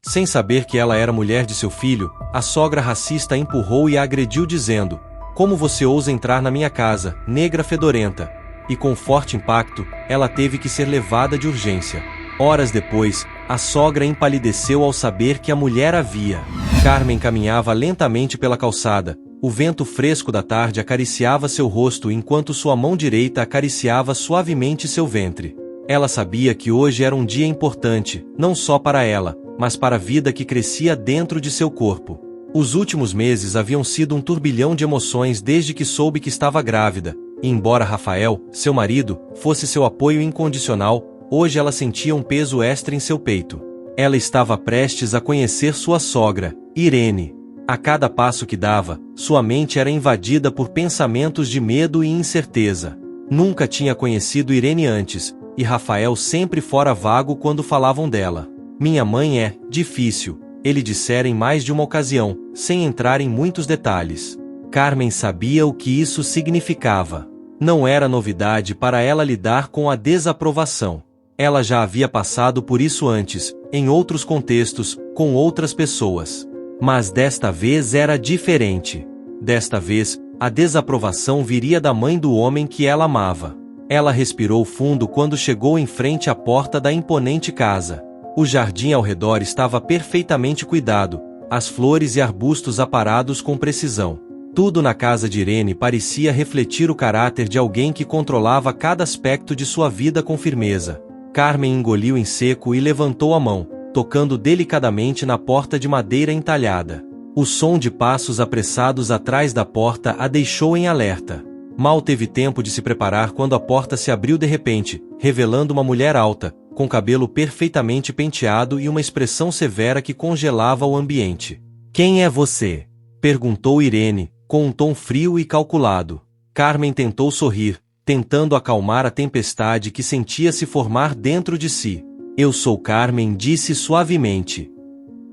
Sem saber que ela era mulher de seu filho, a sogra racista a empurrou e a agrediu dizendo: "Como você ousa entrar na minha casa, negra fedorenta?" E com forte impacto, ela teve que ser levada de urgência. Horas depois, a sogra empalideceu ao saber que a mulher havia. Carmen caminhava lentamente pela calçada. O vento fresco da tarde acariciava seu rosto enquanto sua mão direita acariciava suavemente seu ventre. Ela sabia que hoje era um dia importante, não só para ela, mas para a vida que crescia dentro de seu corpo. Os últimos meses haviam sido um turbilhão de emoções desde que soube que estava grávida, e embora Rafael, seu marido, fosse seu apoio incondicional, hoje ela sentia um peso extra em seu peito. Ela estava prestes a conhecer sua sogra, Irene. A cada passo que dava, sua mente era invadida por pensamentos de medo e incerteza. Nunca tinha conhecido Irene antes, e Rafael sempre fora vago quando falavam dela. "Minha mãe é difícil", ele dissera em mais de uma ocasião, sem entrar em muitos detalhes. Carmen sabia o que isso significava. Não era novidade para ela lidar com a desaprovação. Ela já havia passado por isso antes, em outros contextos, com outras pessoas. Mas desta vez era diferente. Desta vez, a desaprovação viria da mãe do homem que ela amava. Ela respirou fundo quando chegou em frente à porta da imponente casa. O jardim ao redor estava perfeitamente cuidado, as flores e arbustos aparados com precisão. Tudo na casa de Irene parecia refletir o caráter de alguém que controlava cada aspecto de sua vida com firmeza. Carmen engoliu em seco e levantou a mão, tocando delicadamente na porta de madeira entalhada. O som de passos apressados atrás da porta a deixou em alerta. Mal teve tempo de se preparar quando a porta se abriu de repente, revelando uma mulher alta, com cabelo perfeitamente penteado e uma expressão severa que congelava o ambiente. "Quem é você?" perguntou Irene, com um tom frio e calculado. Carmen tentou sorrir, tentando acalmar a tempestade que sentia se formar dentro de si. "Eu sou Carmen", disse suavemente.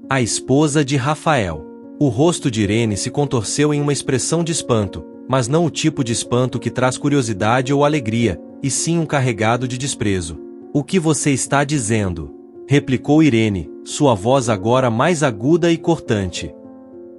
"A esposa de Rafael." O rosto de Irene se contorceu em uma expressão de espanto, mas não o tipo de espanto que traz curiosidade ou alegria, e sim um carregado de desprezo. "O que você está dizendo?" replicou Irene, sua voz agora mais aguda e cortante.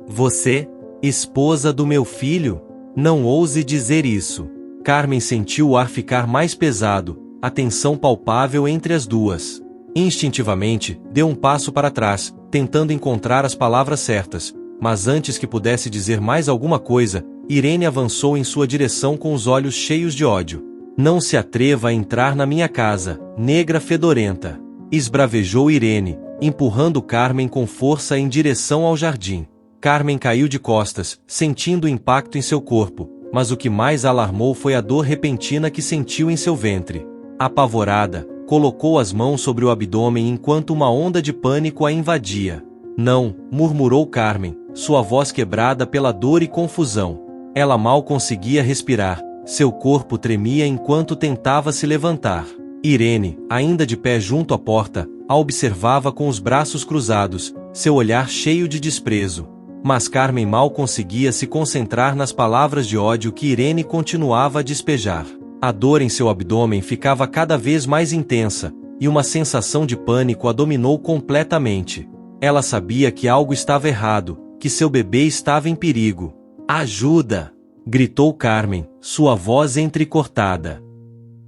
"Você, esposa do meu filho? Não ouse dizer isso." Carmen sentiu o ar ficar mais pesado, a tensão palpável entre as duas. Instintivamente, deu um passo para trás, tentando encontrar as palavras certas, mas antes que pudesse dizer mais alguma coisa, Irene avançou em sua direção com os olhos cheios de ódio. "Não se atreva a entrar na minha casa, negra fedorenta", esbravejou Irene, empurrando Carmen com força em direção ao jardim. Carmen caiu de costas, sentindo o impacto em seu corpo, mas o que mais a alarmou foi a dor repentina que sentiu em seu ventre. Apavorada, colocou as mãos sobre o abdômen enquanto uma onda de pânico a invadia. "Não", murmurou Carmen, sua voz quebrada pela dor e confusão. Ela mal conseguia respirar, seu corpo tremia enquanto tentava se levantar. Irene, ainda de pé junto à porta, a observava com os braços cruzados, seu olhar cheio de desprezo. Mas Carmen mal conseguia se concentrar nas palavras de ódio que Irene continuava a despejar. A dor em seu abdômen ficava cada vez mais intensa, e uma sensação de pânico a dominou completamente. Ela sabia que algo estava errado, que seu bebê estava em perigo. "Ajuda!" gritou Carmen, sua voz entrecortada.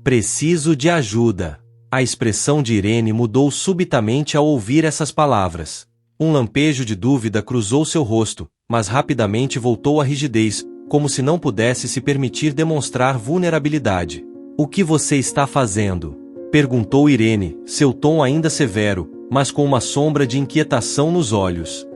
"Preciso de ajuda." A expressão de Irene mudou subitamente ao ouvir essas palavras. Um lampejo de dúvida cruzou seu rosto, mas rapidamente voltou à rigidez, como se não pudesse se permitir demonstrar vulnerabilidade. "O que você está fazendo?" perguntou Irene, seu tom ainda severo, mas com uma sombra de inquietação nos olhos.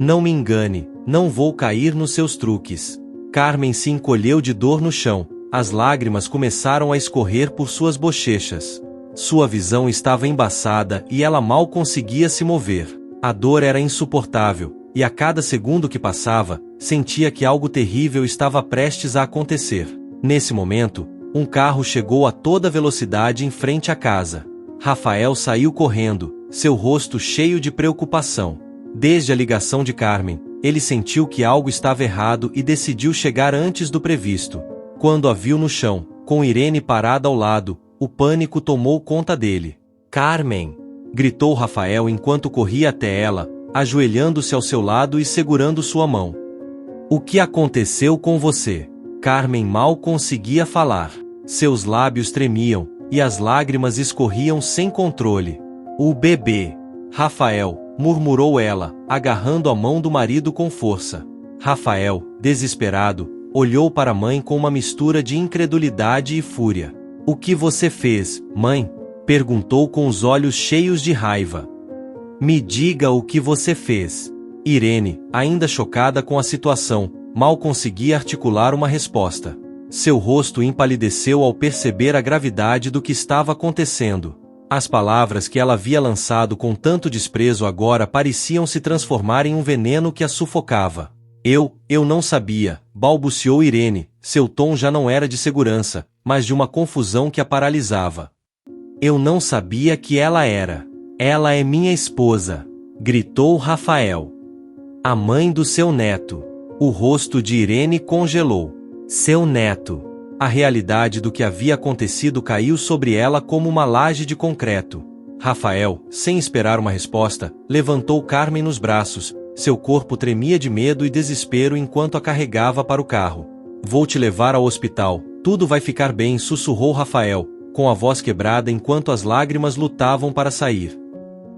"Não me engane, não vou cair nos seus truques." Carmen se encolheu de dor no chão, as lágrimas começaram a escorrer por suas bochechas. Sua visão estava embaçada e ela mal conseguia se mover. A dor era insuportável, e a cada segundo que passava, sentia que algo terrível estava prestes a acontecer. Nesse momento, um carro chegou a toda velocidade em frente à casa. Rafael saiu correndo, seu rosto cheio de preocupação. Desde a ligação de Carmen, ele sentiu que algo estava errado e decidiu chegar antes do previsto. Quando a viu no chão, com Irene parada ao lado, o pânico tomou conta dele. "Carmen!" gritou Rafael enquanto corria até ela, ajoelhando-se ao seu lado e segurando sua mão. O que aconteceu com você? Carmen mal conseguia falar. Seus lábios tremiam, e as lágrimas escorriam sem controle. O bebê. Rafael, murmurou ela, agarrando a mão do marido com força. Rafael, desesperado, olhou para a mãe com uma mistura de incredulidade e fúria. O que você fez, mãe? Perguntou com os olhos cheios de raiva. Me diga o que você fez. Irene, ainda chocada com a situação, mal conseguia articular uma resposta. Seu rosto empalideceu ao perceber a gravidade do que estava acontecendo. As palavras que ela havia lançado com tanto desprezo agora pareciam se transformar em um veneno que a sufocava. Eu não sabia, balbuciou Irene, seu tom já não era de segurança, mas de uma confusão que a paralisava. Eu não sabia que ela era. Ela é minha esposa, gritou Rafael. A mãe do seu neto. O rosto de Irene congelou. Seu neto. A realidade do que havia acontecido caiu sobre ela como uma laje de concreto. Rafael, sem esperar uma resposta, levantou Carmen nos braços. Seu corpo tremia de medo e desespero enquanto a carregava para o carro. Vou te levar ao hospital, tudo vai ficar bem, sussurrou Rafael, com a voz quebrada enquanto as lágrimas lutavam para sair.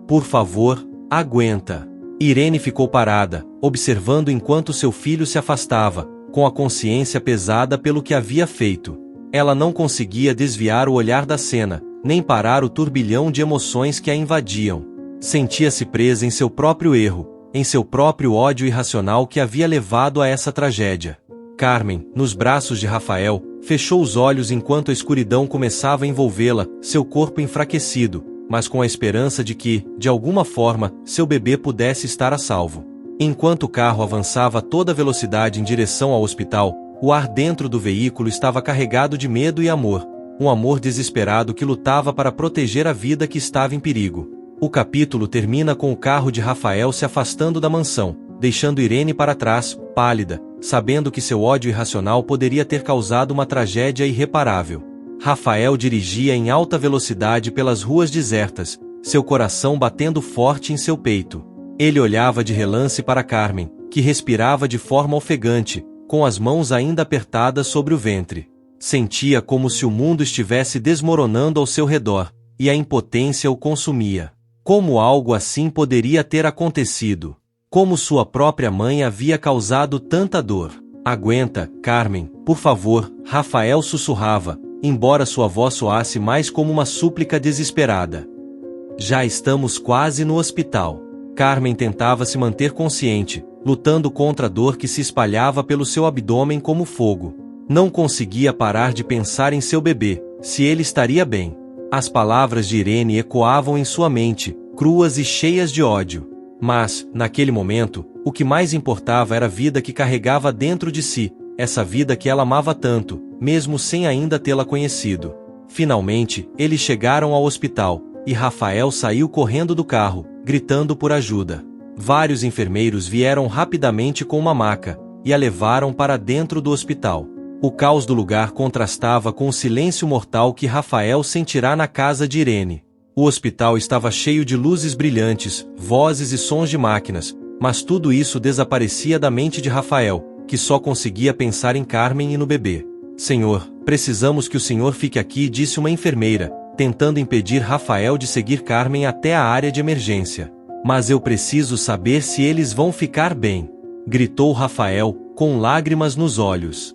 Por favor, aguenta. Irene ficou parada, observando enquanto seu filho se afastava, com a consciência pesada pelo que havia feito. Ela não conseguia desviar o olhar da cena, nem parar o turbilhão de emoções que a invadiam. Sentia-se presa em seu próprio erro, em seu próprio ódio irracional que havia levado a essa tragédia. Carmen, nos braços de Rafael, fechou os olhos enquanto a escuridão começava a envolvê-la, seu corpo enfraquecido, mas com a esperança de que, de alguma forma, seu bebê pudesse estar a salvo. Enquanto o carro avançava a toda velocidade em direção ao hospital, o ar dentro do veículo estava carregado de medo e amor, um amor desesperado que lutava para proteger a vida que estava em perigo. O capítulo termina com o carro de Rafael se afastando da mansão, deixando Irene para trás, pálida, sabendo que seu ódio irracional poderia ter causado uma tragédia irreparável. Rafael dirigia em alta velocidade pelas ruas desertas, seu coração batendo forte em seu peito. Ele olhava de relance para Carmen, que respirava de forma ofegante, com as mãos ainda apertadas sobre o ventre. Sentia como se o mundo estivesse desmoronando ao seu redor, e a impotência o consumia. Como algo assim poderia ter acontecido? Como sua própria mãe havia causado tanta dor? Aguenta, Carmen, por favor, Rafael sussurrava, embora sua voz soasse mais como uma súplica desesperada. Já estamos quase no hospital. Carmen tentava se manter consciente, lutando contra a dor que se espalhava pelo seu abdômen como fogo. Não conseguia parar de pensar em seu bebê, se ele estaria bem. As palavras de Irene ecoavam em sua mente, cruas e cheias de ódio. Mas, naquele momento, o que mais importava era a vida que carregava dentro de si, essa vida que ela amava tanto, mesmo sem ainda tê-la conhecido. Finalmente, eles chegaram ao hospital, e Rafael saiu correndo do carro, gritando por ajuda. Vários enfermeiros vieram rapidamente com uma maca, e a levaram para dentro do hospital. O caos do lugar contrastava com o silêncio mortal que Rafael sentirá na casa de Irene. O hospital estava cheio de luzes brilhantes, vozes e sons de máquinas, mas tudo isso desaparecia da mente de Rafael, que só conseguia pensar em Carmen e no bebê. Senhor, precisamos que o senhor fique aqui, disse uma enfermeira, tentando impedir Rafael de seguir Carmen até a área de emergência. Mas eu preciso saber se eles vão ficar bem, gritou Rafael, com lágrimas nos olhos.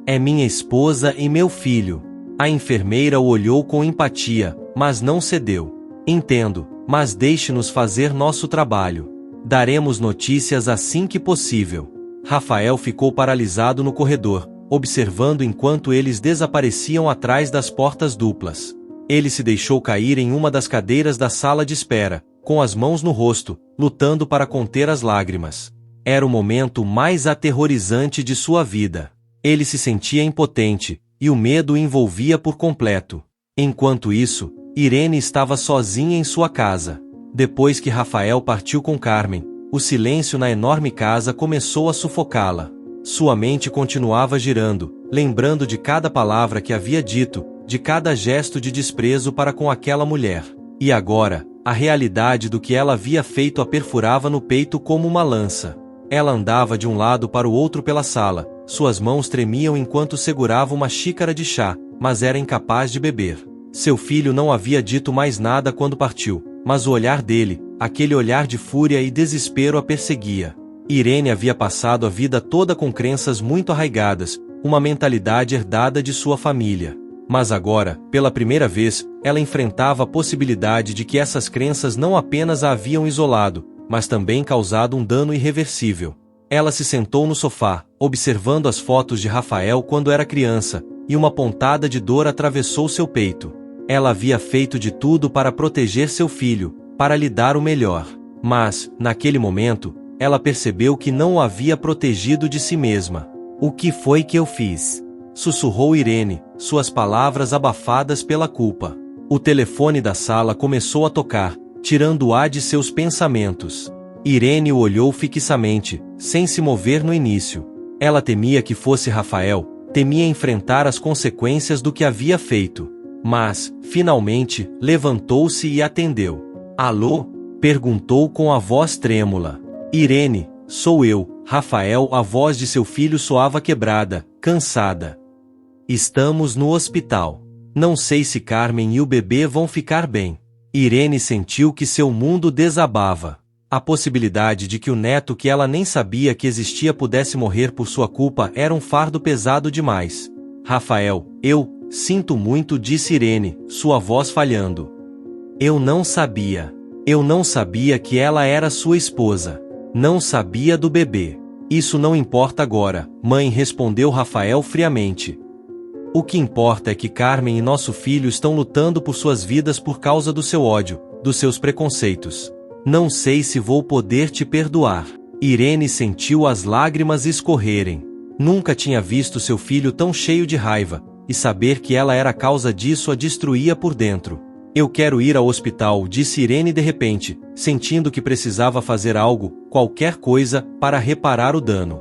É minha esposa e meu filho. A enfermeira o olhou com empatia, mas não cedeu. Entendo, mas deixe-nos fazer nosso trabalho. Daremos notícias assim que possível. Rafael ficou paralisado no corredor, observando enquanto eles desapareciam atrás das portas duplas. Ele se deixou cair em uma das cadeiras da sala de espera, com as mãos no rosto, lutando para conter as lágrimas. Era o momento mais aterrorizante de sua vida. Ele se sentia impotente, e o medo o envolvia por completo. Enquanto isso, Irene estava sozinha em sua casa. Depois que Rafael partiu com Carmen, o silêncio na enorme casa começou a sufocá-la. Sua mente continuava girando, lembrando de cada palavra que havia dito, de cada gesto de desprezo para com aquela mulher. E agora, A realidade do que ela havia feito a perfurava no peito como uma lança. Ela andava de um lado para o outro pela sala, suas mãos tremiam enquanto segurava uma xícara de chá, mas era incapaz de beber. Seu filho não havia dito mais nada quando partiu, mas o olhar dele, aquele olhar de fúria e desespero a perseguia. Irene havia passado a vida toda com crenças muito arraigadas, uma mentalidade herdada de sua família. Mas agora, pela primeira vez, ela enfrentava a possibilidade de que essas crenças não apenas a haviam isolado, mas também causado um dano irreversível. Ela se sentou no sofá, observando as fotos de Rafael quando era criança, e uma pontada de dor atravessou seu peito. Ela havia feito de tudo para proteger seu filho, para lhe dar o melhor. Mas, naquele momento, ela percebeu que não o havia protegido de si mesma. "O que foi que eu fiz?" sussurrou Irene, suas palavras abafadas pela culpa. O telefone da sala começou a tocar, tirando-a de seus pensamentos. Irene o olhou fixamente, sem se mover no início. Ela temia que fosse Rafael, temia enfrentar as consequências do que havia feito. Mas, finalmente, levantou-se e atendeu. "Alô?" perguntou com a voz trêmula. "Irene, sou eu, Rafael." A voz de seu filho soava quebrada, cansada. "Estamos no hospital. Não sei se Carmen e o bebê vão ficar bem." Irene sentiu que seu mundo desabava. A possibilidade de que o neto que ela nem sabia que existia pudesse morrer por sua culpa era um fardo pesado demais. "Rafael, eu sinto muito", disse Irene, sua voz falhando. Eu não sabia que ela era sua esposa. Não sabia do bebê." "Isso não importa agora, mãe", respondeu Rafael friamente. "O que importa é que Carmen e nosso filho estão lutando por suas vidas por causa do seu ódio, dos seus preconceitos. Não sei se vou poder te perdoar." Irene sentiu as lágrimas escorrerem. Nunca tinha visto seu filho tão cheio de raiva, e saber que ela era a causa disso a destruía por dentro. "Eu quero ir ao hospital", disse Irene de repente, sentindo que precisava fazer algo, qualquer coisa, para reparar o dano.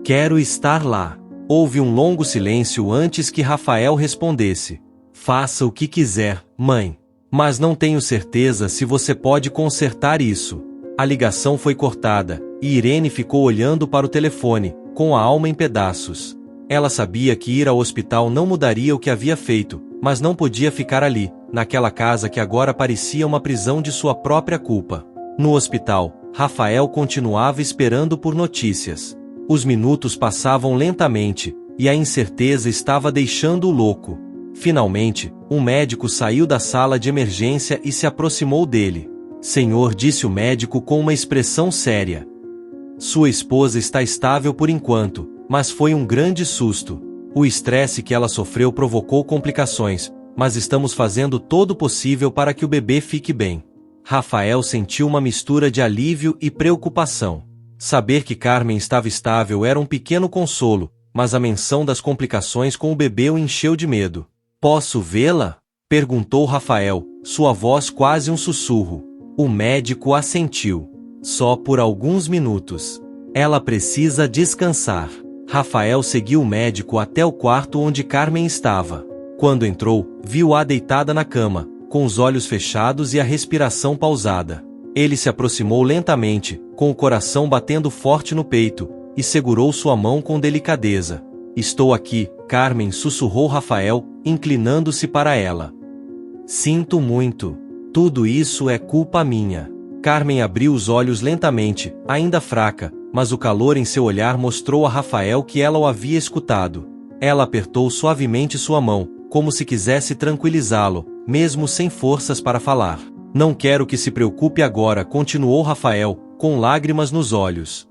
"Quero estar lá." Houve um longo silêncio antes que Rafael respondesse. "Faça o que quiser, mãe. Mas não tenho certeza se você pode consertar isso." A ligação foi cortada, e Irene ficou olhando para o telefone, com a alma em pedaços. Ela sabia que ir ao hospital não mudaria o que havia feito, mas não podia ficar ali, naquela casa que agora parecia uma prisão de sua própria culpa. No hospital, Rafael continuava esperando por notícias. Os minutos passavam lentamente, e a incerteza estava deixando-o louco. Finalmente, um médico saiu da sala de emergência e se aproximou dele. "Senhor", disse o médico com uma expressão séria. "Sua esposa está estável por enquanto, mas foi um grande susto. O estresse que ela sofreu provocou complicações, mas estamos fazendo todo o possível para que o bebê fique bem." Rafael sentiu uma mistura de alívio e preocupação. Saber que Carmen estava estável era um pequeno consolo, mas a menção das complicações com o bebê o encheu de medo. "Posso vê-la?" perguntou Rafael, sua voz quase um sussurro. O médico assentiu. "Só por alguns minutos. Ela precisa descansar." Rafael seguiu o médico até o quarto onde Carmen estava. Quando entrou, viu-a deitada na cama, com os olhos fechados e a respiração pausada. Ele se aproximou lentamente, com o coração batendo forte no peito, e segurou sua mão com delicadeza. "Estou aqui", Carmen sussurrou Rafael, inclinando-se para ela. "Sinto muito. Tudo isso é culpa minha." Carmen abriu os olhos lentamente, ainda fraca, mas o calor em seu olhar mostrou a Rafael que ela o havia escutado. Ela apertou suavemente sua mão, como se quisesse tranquilizá-lo, mesmo sem forças para falar. "Não quero que se preocupe agora", continuou Rafael, com lágrimas nos olhos.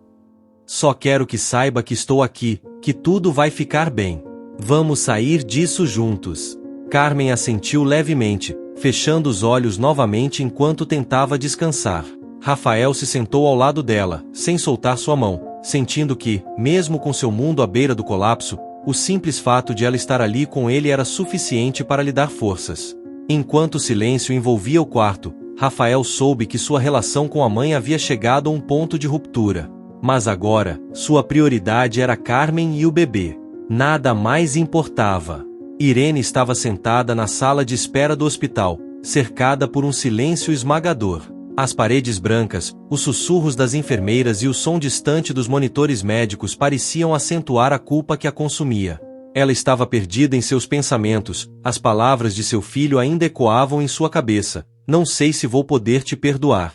"Só quero que saiba que estou aqui, que tudo vai ficar bem. Vamos sair disso juntos." Carmen assentiu levemente, fechando os olhos novamente enquanto tentava descansar. Rafael se sentou ao lado dela, sem soltar sua mão, sentindo que, mesmo com seu mundo à beira do colapso, o simples fato de ela estar ali com ele era suficiente para lhe dar forças. Enquanto o silêncio envolvia o quarto, Rafael soube que sua relação com a mãe havia chegado a um ponto de ruptura. Mas agora, sua prioridade era Carmen e o bebê. Nada mais importava. Irene estava sentada na sala de espera do hospital, cercada por um silêncio esmagador. As paredes brancas, os sussurros das enfermeiras e o som distante dos monitores médicos pareciam acentuar a culpa que a consumia. Ela estava perdida em seus pensamentos, as palavras de seu filho ainda ecoavam em sua cabeça: "Não sei se vou poder te perdoar."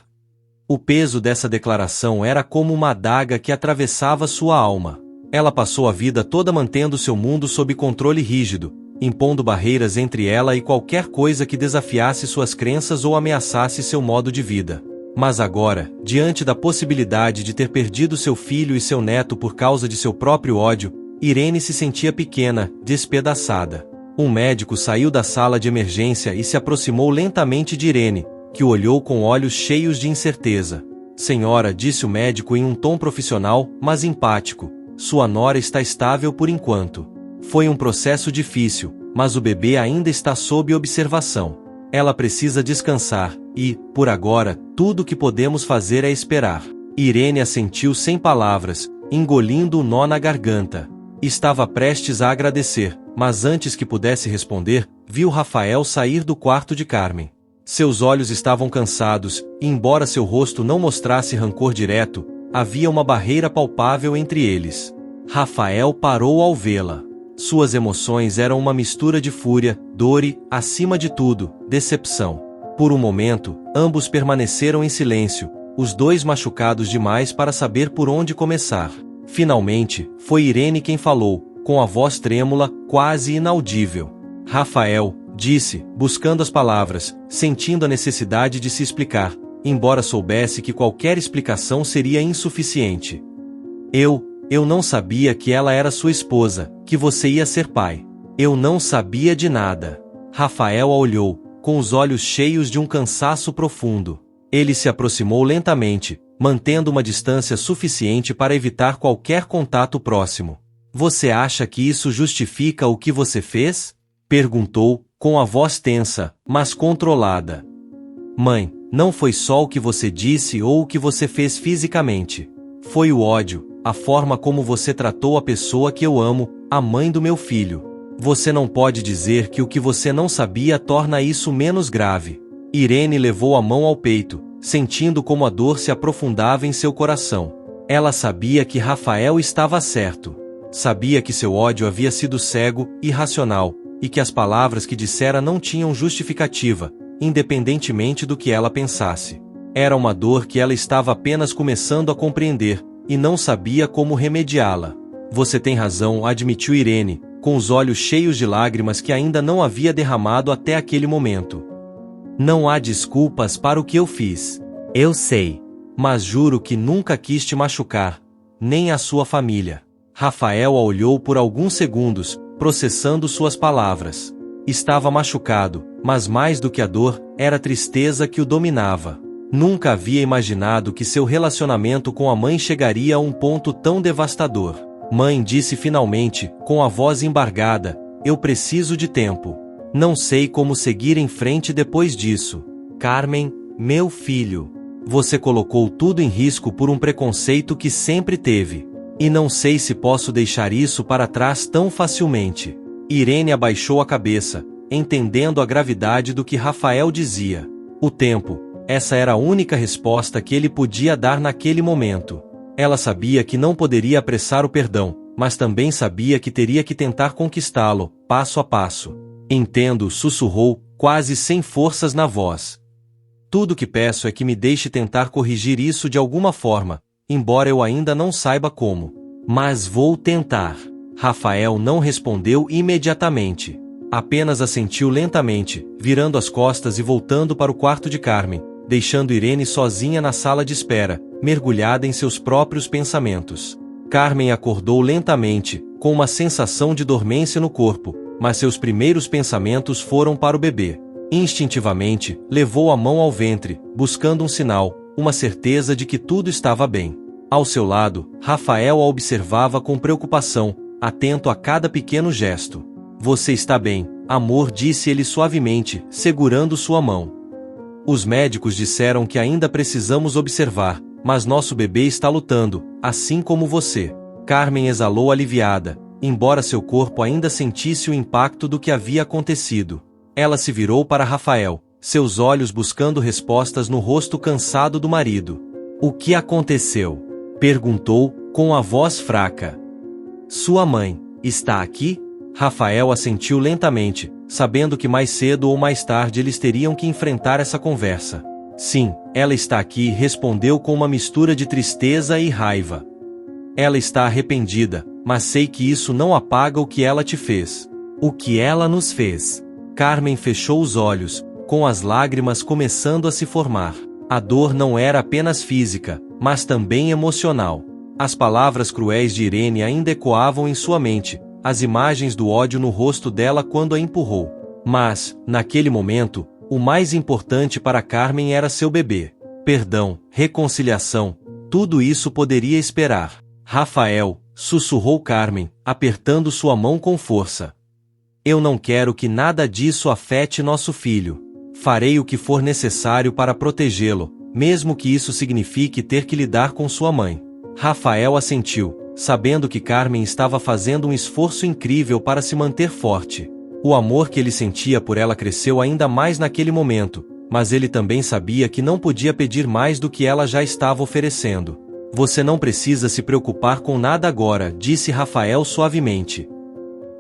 O peso dessa declaração era como uma adaga que atravessava sua alma. Ela passou a vida toda mantendo seu mundo sob controle rígido, impondo barreiras entre ela e qualquer coisa que desafiasse suas crenças ou ameaçasse seu modo de vida. Mas agora, diante da possibilidade de ter perdido seu filho e seu neto por causa de seu próprio ódio, Irene se sentia pequena, despedaçada. Um médico saiu da sala de emergência e se aproximou lentamente de Irene, que o olhou com olhos cheios de incerteza. "Senhora", disse o médico em um tom profissional, mas empático, "sua nora está estável por enquanto. Foi um processo difícil, mas o bebê ainda está sob observação. Ela precisa descansar, e, por agora, tudo o que podemos fazer é esperar." Irene assentiu sem palavras, engolindo o nó na garganta. Estava prestes a agradecer, mas antes que pudesse responder, viu Rafael sair do quarto de Carmen. Seus olhos estavam cansados, e embora seu rosto não mostrasse rancor direto, havia uma barreira palpável entre eles. Rafael parou ao vê-la. Suas emoções eram uma mistura de fúria, dor e, acima de tudo, decepção. Por um momento, ambos permaneceram em silêncio, os dois machucados demais para saber por onde começar. Finalmente, foi Irene quem falou, com a voz trêmula, quase inaudível. "Rafael", disse, buscando as palavras, sentindo a necessidade de se explicar, embora soubesse que qualquer explicação seria insuficiente. Eu não sabia que ela era sua esposa, que você ia ser pai. Eu não sabia de nada." Rafael a olhou, com os olhos cheios de um cansaço profundo. Ele se aproximou lentamente, mantendo uma distância suficiente para evitar qualquer contato próximo. "Você acha que isso justifica o que você fez?" perguntou, com a voz tensa, mas controlada. "Mãe, não foi só o que você disse ou o que você fez fisicamente. Foi o ódio, a forma como você tratou a pessoa que eu amo, a mãe do meu filho. Você não pode dizer que o que você não sabia torna isso menos grave." Irene levou a mão ao peito, sentindo como a dor se aprofundava em seu coração. Ela sabia que Rafael estava certo. Sabia que seu ódio havia sido cego, irracional, e que as palavras que dissera não tinham justificativa, independentemente do que ela pensasse. Era uma dor que ela estava apenas começando a compreender, e não sabia como remediá-la. "Você tem razão", admitiu Irene, com os olhos cheios de lágrimas que ainda não havia derramado até aquele momento. "Não há desculpas para o que eu fiz. Eu sei. Mas juro que nunca quis te machucar, nem a sua família." Rafael a olhou por alguns segundos, processando suas palavras. Estava machucado, mas mais do que a dor, era a tristeza que o dominava. Nunca havia imaginado que seu relacionamento com a mãe chegaria a um ponto tão devastador. "Mãe", disse finalmente, com a voz embargada, "eu preciso de tempo. Não sei como seguir em frente depois disso. Carmen, meu filho, você colocou tudo em risco por um preconceito que sempre teve. E não sei se posso deixar isso para trás tão facilmente." Irene abaixou a cabeça, entendendo a gravidade do que Rafael dizia. O tempo. Essa era a única resposta que ele podia dar naquele momento. Ela sabia que não poderia apressar o perdão, mas também sabia que teria que tentar conquistá-lo, passo a passo. "Entendo", sussurrou, quase sem forças na voz. "Tudo que peço é que me deixe tentar corrigir isso de alguma forma, embora eu ainda não saiba como. Mas vou tentar." Rafael não respondeu imediatamente. Apenas assentiu lentamente, virando as costas e voltando para o quarto de Carmen, deixando Irene sozinha na sala de espera, mergulhada em seus próprios pensamentos. Carmen acordou lentamente, com uma sensação de dormência no corpo, mas seus primeiros pensamentos foram para o bebê. Instintivamente, levou a mão ao ventre, buscando um sinal, uma certeza de que tudo estava bem. Ao seu lado, Rafael a observava com preocupação, atento a cada pequeno gesto. "Você está bem, amor", disse ele suavemente, segurando sua mão. "Os médicos disseram que ainda precisamos observar, mas nosso bebê está lutando, assim como você." Carmen exalou aliviada, embora seu corpo ainda sentisse o impacto do que havia acontecido. Ela se virou para Rafael, seus olhos buscando respostas no rosto cansado do marido. O que aconteceu? Perguntou, com a voz fraca. Sua mãe está aqui? Rafael assentiu lentamente, sabendo que mais cedo ou mais tarde eles teriam que enfrentar essa conversa. Sim, ela está aqui, respondeu com uma mistura de tristeza e raiva. Ela está arrependida, mas sei que isso não apaga o que ela te fez. O que ela nos fez? Carmen fechou os olhos, com as lágrimas começando a se formar. A dor não era apenas física, mas também emocional. As palavras cruéis de Irene ainda ecoavam em sua mente, as imagens do ódio no rosto dela quando a empurrou. Mas, naquele momento, o mais importante para Carmen era seu bebê. Perdão, reconciliação, tudo isso poderia esperar. Rafael, sussurrou Carmen, apertando sua mão com força. Eu não quero que nada disso afete nosso filho. Farei o que for necessário para protegê-lo, mesmo que isso signifique ter que lidar com sua mãe. Rafael assentiu, sabendo que Carmen estava fazendo um esforço incrível para se manter forte. O amor que ele sentia por ela cresceu ainda mais naquele momento, mas ele também sabia que não podia pedir mais do que ela já estava oferecendo. Você não precisa se preocupar com nada agora, disse Rafael suavemente.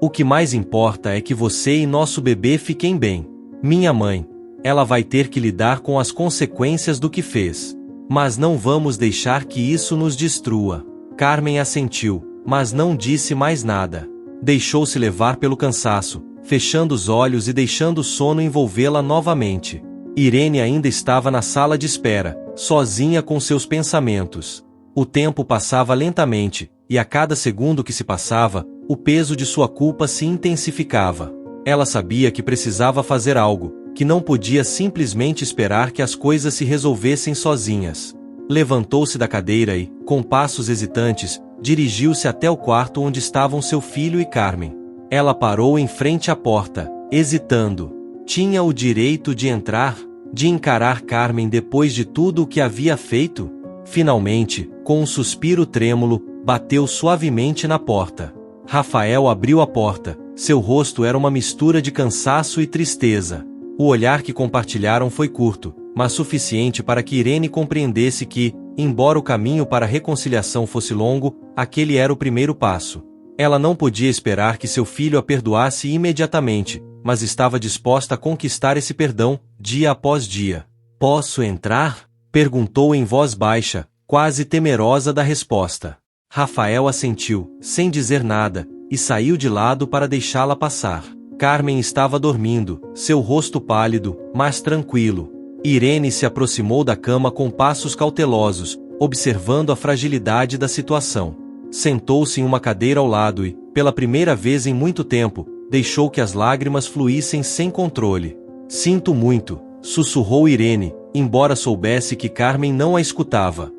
O que mais importa é que você e nosso bebê fiquem bem. Minha mãe, ela vai ter que lidar com as consequências do que fez. Mas não vamos deixar que isso nos destrua. Carmen assentiu, mas não disse mais nada. Deixou-se levar pelo cansaço, fechando os olhos e deixando o sono envolvê-la novamente. Irene ainda estava na sala de espera, sozinha com seus pensamentos. O tempo passava lentamente, e a cada segundo que se passava, o peso de sua culpa se intensificava. Ela sabia que precisava fazer algo, que não podia simplesmente esperar que as coisas se resolvessem sozinhas. Levantou-se da cadeira e, com passos hesitantes, dirigiu-se até o quarto onde estavam seu filho e Carmen. Ela parou em frente à porta, hesitando. Tinha o direito de entrar, de encarar Carmen depois de tudo o que havia feito? Finalmente, com um suspiro trêmulo, bateu suavemente na porta. Rafael abriu a porta, seu rosto era uma mistura de cansaço e tristeza. O olhar que compartilharam foi curto, mas suficiente para que Irene compreendesse que, embora o caminho para a reconciliação fosse longo, aquele era o primeiro passo. Ela não podia esperar que seu filho a perdoasse imediatamente, mas estava disposta a conquistar esse perdão, dia após dia. Posso entrar? Perguntou em voz baixa, quase temerosa da resposta. Rafael assentiu, sem dizer nada, e saiu de lado para deixá-la passar. Carmen estava dormindo, seu rosto pálido, mas tranquilo. Irene se aproximou da cama com passos cautelosos, observando a fragilidade da situação. Sentou-se em uma cadeira ao lado e, pela primeira vez em muito tempo, deixou que as lágrimas fluíssem sem controle. Sinto muito, sussurrou Irene, embora soubesse que Carmen não a escutava.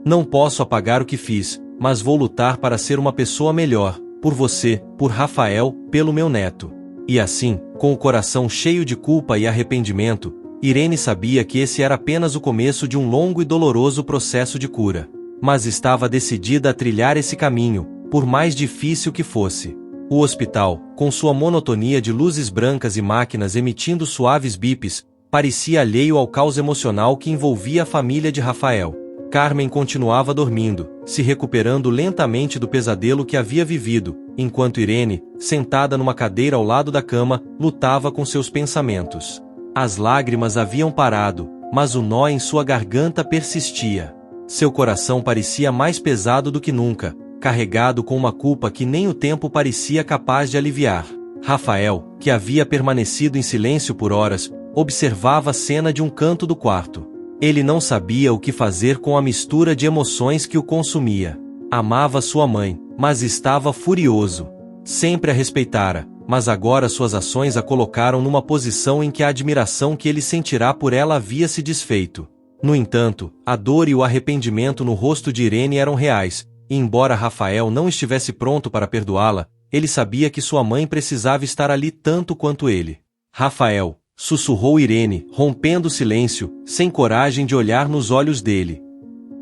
Não posso apagar o que fiz, mas vou lutar para ser uma pessoa melhor, por você, por Rafael, pelo meu neto. E assim, com o coração cheio de culpa e arrependimento, Irene sabia que esse era apenas o começo de um longo e doloroso processo de cura. Mas estava decidida a trilhar esse caminho, por mais difícil que fosse. O hospital, com sua monotonia de luzes brancas e máquinas emitindo suaves bips, parecia alheio ao caos emocional que envolvia a família de Rafael. Carmen continuava dormindo, se recuperando lentamente do pesadelo que havia vivido, enquanto Irene, sentada numa cadeira ao lado da cama, lutava com seus pensamentos. As lágrimas haviam parado, mas o nó em sua garganta persistia. Seu coração parecia mais pesado do que nunca, carregado com uma culpa que nem o tempo parecia capaz de aliviar. Rafael, que havia permanecido em silêncio por horas, observava a cena de um canto do quarto. Ele não sabia o que fazer com a mistura de emoções que o consumia. Amava sua mãe, mas estava furioso. Sempre a respeitara, mas agora suas ações a colocaram numa posição em que a admiração que ele sentirá por ela havia se desfeito. No entanto, a dor e o arrependimento no rosto de Irene eram reais, e embora Rafael não estivesse pronto para perdoá-la, ele sabia que sua mãe precisava estar ali tanto quanto ele. Rafael, sussurrou Irene, rompendo o silêncio, sem coragem de olhar nos olhos dele.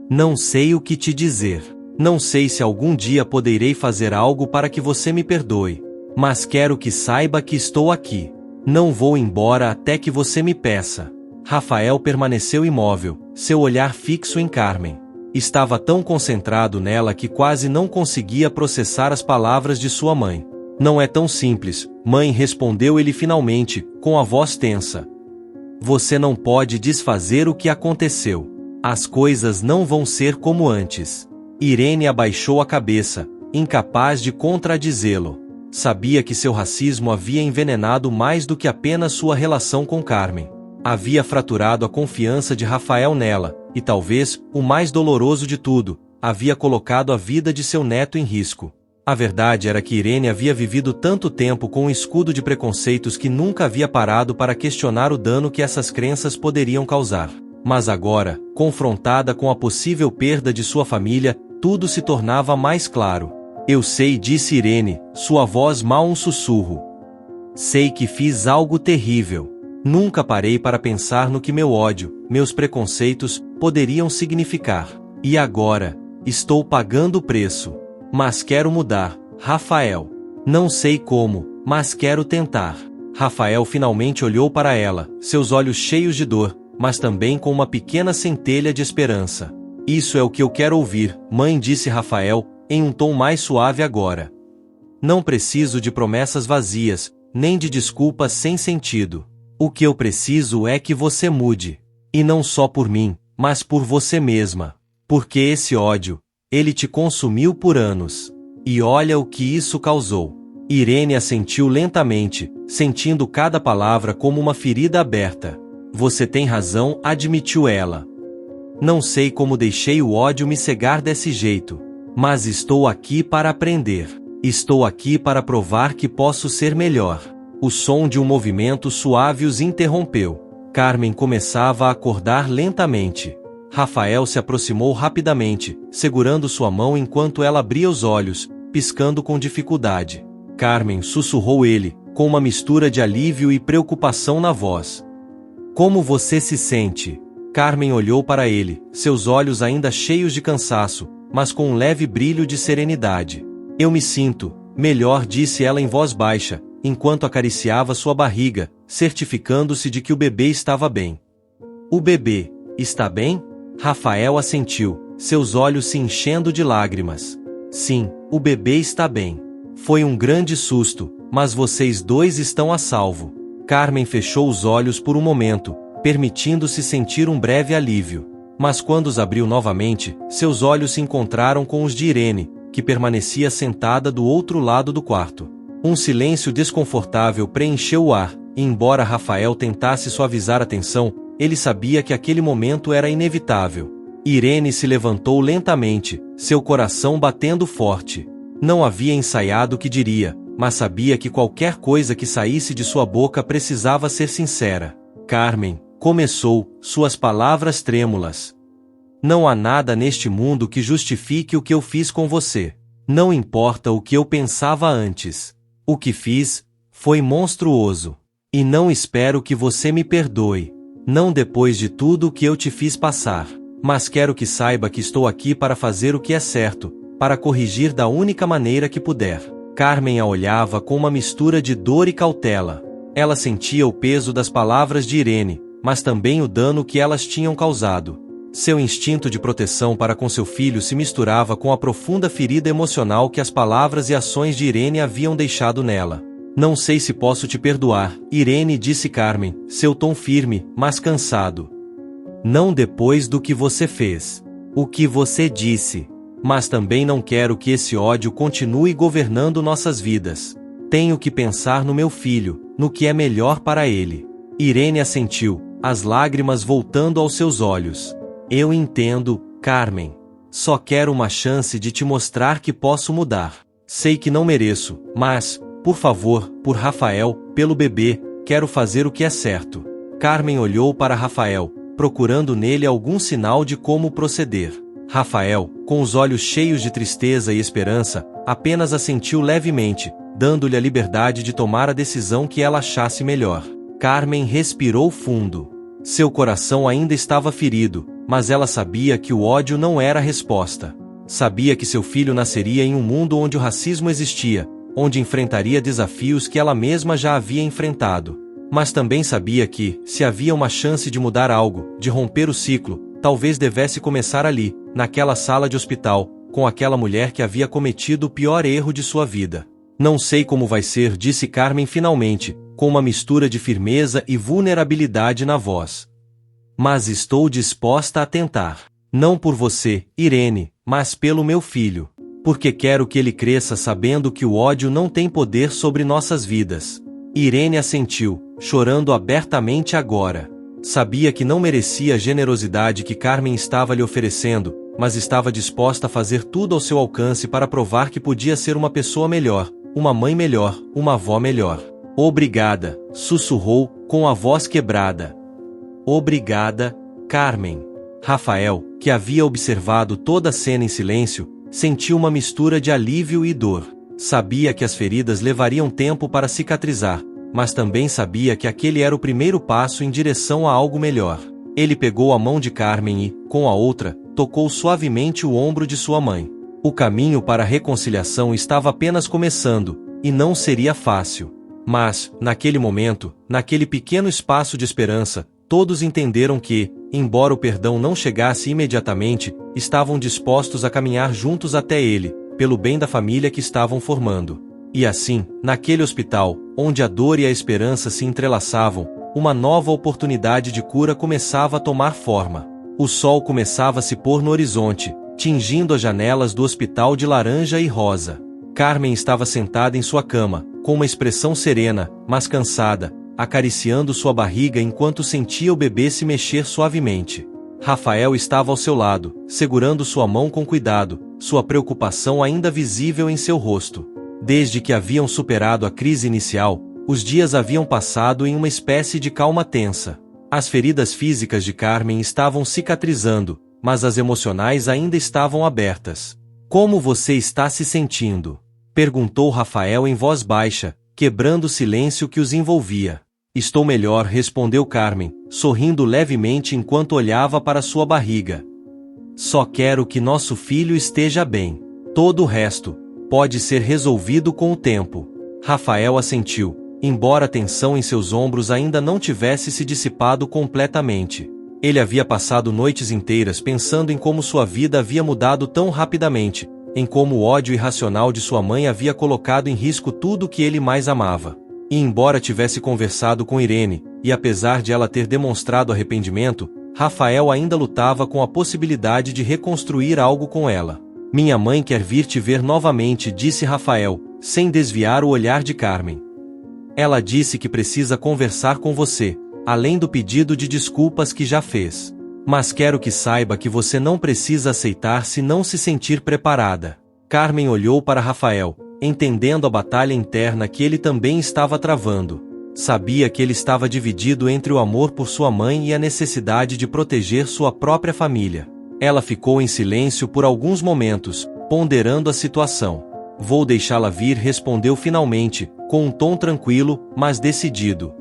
Não sei o que te dizer. Não sei se algum dia poderei fazer algo para que você me perdoe. Mas quero que saiba que estou aqui. Não vou embora até que você me peça. Rafael permaneceu imóvel, seu olhar fixo em Carmen. Estava tão concentrado nela que quase não conseguia processar as palavras de sua mãe. Não é tão simples, mãe, respondeu ele finalmente, com a voz tensa. Você não pode desfazer o que aconteceu. As coisas não vão ser como antes. Irene abaixou a cabeça, incapaz de contradizê-lo. Sabia que seu racismo havia envenenado mais do que apenas sua relação com Carmen. Havia fraturado a confiança de Rafael nela, e talvez, o mais doloroso de tudo, havia colocado a vida de seu neto em risco. A verdade era que Irene havia vivido tanto tempo com um escudo de preconceitos que nunca havia parado para questionar o dano que essas crenças poderiam causar. Mas agora, confrontada com a possível perda de sua família, tudo se tornava mais claro. Eu sei, disse Irene, sua voz mal um sussurro. Sei que fiz algo terrível. Nunca parei para pensar no que meu ódio, meus preconceitos, poderiam significar. E agora, estou pagando o preço. Mas quero mudar, Rafael. Não sei como, mas quero tentar. Rafael finalmente olhou para ela, seus olhos cheios de dor, mas também com uma pequena centelha de esperança. Isso é o que eu quero ouvir, mãe, disse Rafael, em um tom mais suave agora. Não preciso de promessas vazias, nem de desculpas sem sentido. O que eu preciso é que você mude. E não só por mim, mas por você mesma. Porque esse ódio, ele te consumiu por anos. E olha o que isso causou. Irene assentiu lentamente, sentindo cada palavra como uma ferida aberta. Você tem razão, admitiu ela. Não sei como deixei o ódio me cegar desse jeito. Mas estou aqui para aprender. Estou aqui para provar que posso ser melhor. O som de um movimento suave os interrompeu. Carmen começava a acordar lentamente. Rafael se aproximou rapidamente, segurando sua mão enquanto ela abria os olhos, piscando com dificuldade. Carmen, sussurrou ele, com uma mistura de alívio e preocupação na voz. Como você se sente? Carmen olhou para ele, seus olhos ainda cheios de cansaço, mas com um leve brilho de serenidade. Eu me sinto melhor, disse ela em voz baixa, enquanto acariciava sua barriga, certificando-se de que o bebê estava bem. O bebê está bem? Rafael assentiu, seus olhos se enchendo de lágrimas. Sim, o bebê está bem. Foi um grande susto, mas vocês dois estão a salvo. Carmen fechou os olhos por um momento, permitindo-se sentir um breve alívio. Mas quando os abriu novamente, seus olhos se encontraram com os de Irene, que permanecia sentada do outro lado do quarto. Um silêncio desconfortável preencheu o ar, e embora Rafael tentasse suavizar a tensão, ele sabia que aquele momento era inevitável. Irene se levantou lentamente, seu coração batendo forte. Não havia ensaiado o que diria, mas sabia que qualquer coisa que saísse de sua boca precisava ser sincera. Carmen, começou, suas palavras trêmulas. Não há nada neste mundo que justifique o que eu fiz com você. Não importa o que eu pensava antes. O que fiz foi monstruoso. E não espero que você me perdoe. Não depois de tudo o que eu te fiz passar. Mas quero que saiba que estou aqui para fazer o que é certo, para corrigir da única maneira que puder. Carmen a olhava com uma mistura de dor e cautela. Ela sentia o peso das palavras de Irene, mas também o dano que elas tinham causado. Seu instinto de proteção para com seu filho se misturava com a profunda ferida emocional que as palavras e ações de Irene haviam deixado nela. Não sei se posso te perdoar, Irene, disse Carmen, seu tom firme, mas cansado. Não depois do que você fez. O que você disse. Mas também não quero que esse ódio continue governando nossas vidas. Tenho que pensar no meu filho, no que é melhor para ele. Irene assentiu, as lágrimas voltando aos seus olhos. Eu entendo, Carmen. Só quero uma chance de te mostrar que posso mudar. Sei que não mereço, mas, por favor, por Rafael, pelo bebê, quero fazer o que é certo. Carmen olhou para Rafael, procurando nele algum sinal de como proceder. Rafael, com os olhos cheios de tristeza e esperança, apenas assentiu levemente, dando-lhe a liberdade de tomar a decisão que ela achasse melhor. Carmen respirou fundo. Seu coração ainda estava ferido, mas ela sabia que o ódio não era a resposta. Sabia que seu filho nasceria em um mundo onde o racismo existia, onde enfrentaria desafios que ela mesma já havia enfrentado. Mas também sabia que, se havia uma chance de mudar algo, de romper o ciclo, talvez devesse começar ali, naquela sala de hospital, com aquela mulher que havia cometido o pior erro de sua vida. Não sei como vai ser, disse Carmen finalmente, com uma mistura de firmeza e vulnerabilidade na voz. Mas estou disposta a tentar. Não por você, Irene, mas pelo meu filho. Porque quero que ele cresça sabendo que o ódio não tem poder sobre nossas vidas. Irene assentiu, chorando abertamente agora. Sabia que não merecia a generosidade que Carmen estava lhe oferecendo, mas estava disposta a fazer tudo ao seu alcance para provar que podia ser uma pessoa melhor, uma mãe melhor, uma avó melhor. Obrigada, sussurrou, com a voz quebrada. Obrigada, Carmen. Rafael, que havia observado toda a cena em silêncio, sentiu uma mistura de alívio e dor. Sabia que as feridas levariam tempo para cicatrizar, mas também sabia que aquele era o primeiro passo em direção a algo melhor. Ele pegou a mão de Carmen e, com a outra, tocou suavemente o ombro de sua mãe. O caminho para a reconciliação estava apenas começando, e não seria fácil. Mas, naquele momento, naquele pequeno espaço de esperança, todos entenderam que, embora o perdão não chegasse imediatamente, estavam dispostos a caminhar juntos até ele, pelo bem da família que estavam formando. E assim, naquele hospital, onde a dor e a esperança se entrelaçavam, uma nova oportunidade de cura começava a tomar forma. O sol começava a se pôr no horizonte, tingindo as janelas do hospital de laranja e rosa. Carmen estava sentada em sua cama, com uma expressão serena, mas cansada, acariciando sua barriga enquanto sentia o bebê se mexer suavemente. Rafael estava ao seu lado, segurando sua mão com cuidado, sua preocupação ainda visível em seu rosto. Desde que haviam superado a crise inicial, os dias haviam passado em uma espécie de calma tensa. As feridas físicas de Carmen estavam cicatrizando, mas as emocionais ainda estavam abertas. Como você está se sentindo? Perguntou Rafael em voz baixa, quebrando o silêncio que os envolvia. Estou melhor, respondeu Carmen, sorrindo levemente enquanto olhava para sua barriga. Só quero que nosso filho esteja bem. Todo o resto pode ser resolvido com o tempo. Rafael assentiu, embora a tensão em seus ombros ainda não tivesse se dissipado completamente. Ele havia passado noites inteiras pensando em como sua vida havia mudado tão rapidamente, em como o ódio irracional de sua mãe havia colocado em risco tudo o que ele mais amava. E embora tivesse conversado com Irene, e apesar de ela ter demonstrado arrependimento, Rafael ainda lutava com a possibilidade de reconstruir algo com ela. Minha mãe quer vir te ver novamente, disse Rafael, sem desviar o olhar de Carmen. Ela disse que precisa conversar com você, além do pedido de desculpas que já fez. Mas quero que saiba que você não precisa aceitar se não se sentir preparada. Carmen olhou para Rafael, entendendo a batalha interna que ele também estava travando. Sabia que ele estava dividido entre o amor por sua mãe e a necessidade de proteger sua própria família. Ela ficou em silêncio por alguns momentos, ponderando a situação. Vou deixá-la vir, respondeu finalmente, com um tom tranquilo, mas decidido.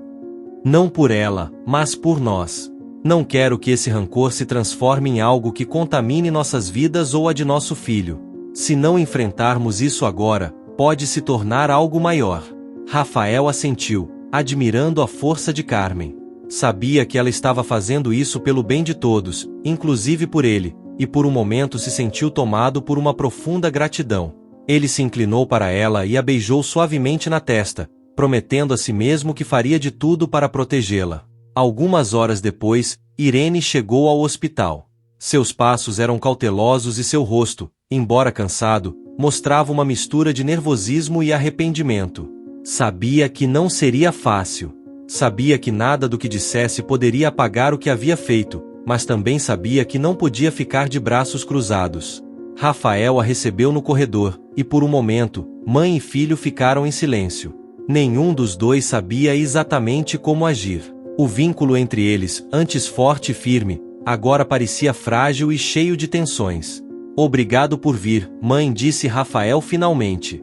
Não por ela, mas por nós. Não quero que esse rancor se transforme em algo que contamine nossas vidas ou a de nosso filho. Se não enfrentarmos isso agora, pode se tornar algo maior. Rafael assentiu, admirando a força de Carmen. Sabia que ela estava fazendo isso pelo bem de todos, inclusive por ele, e por um momento se sentiu tomado por uma profunda gratidão. Ele se inclinou para ela e a beijou suavemente na testa, prometendo a si mesmo que faria de tudo para protegê-la. Algumas horas depois, Irene chegou ao hospital. Seus passos eram cautelosos e seu rosto, embora cansado, mostrava uma mistura de nervosismo e arrependimento. Sabia que não seria fácil. Sabia que nada do que dissesse poderia apagar o que havia feito, mas também sabia que não podia ficar de braços cruzados. Rafael a recebeu no corredor, e por um momento, mãe e filho ficaram em silêncio. Nenhum dos dois sabia exatamente como agir. O vínculo entre eles, antes forte e firme, agora parecia frágil e cheio de tensões. Obrigado por vir, mãe, disse Rafael finalmente.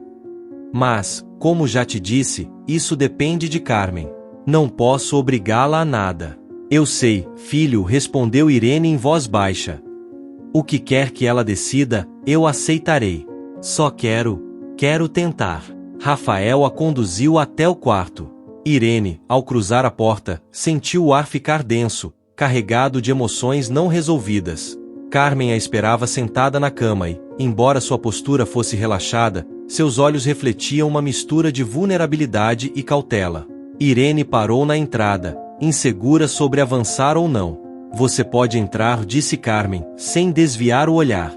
Mas, como já te disse, isso depende de Carmen. Não posso obrigá-la a nada. Eu sei, filho, respondeu Irene em voz baixa. O que quer que ela decida, eu aceitarei. Só quero tentar. Rafael a conduziu até o quarto. Irene, ao cruzar a porta, sentiu o ar ficar denso, carregado de emoções não resolvidas. Carmen a esperava sentada na cama e, embora sua postura fosse relaxada, seus olhos refletiam uma mistura de vulnerabilidade e cautela. Irene parou na entrada, insegura sobre avançar ou não. Você pode entrar, disse Carmen, sem desviar o olhar.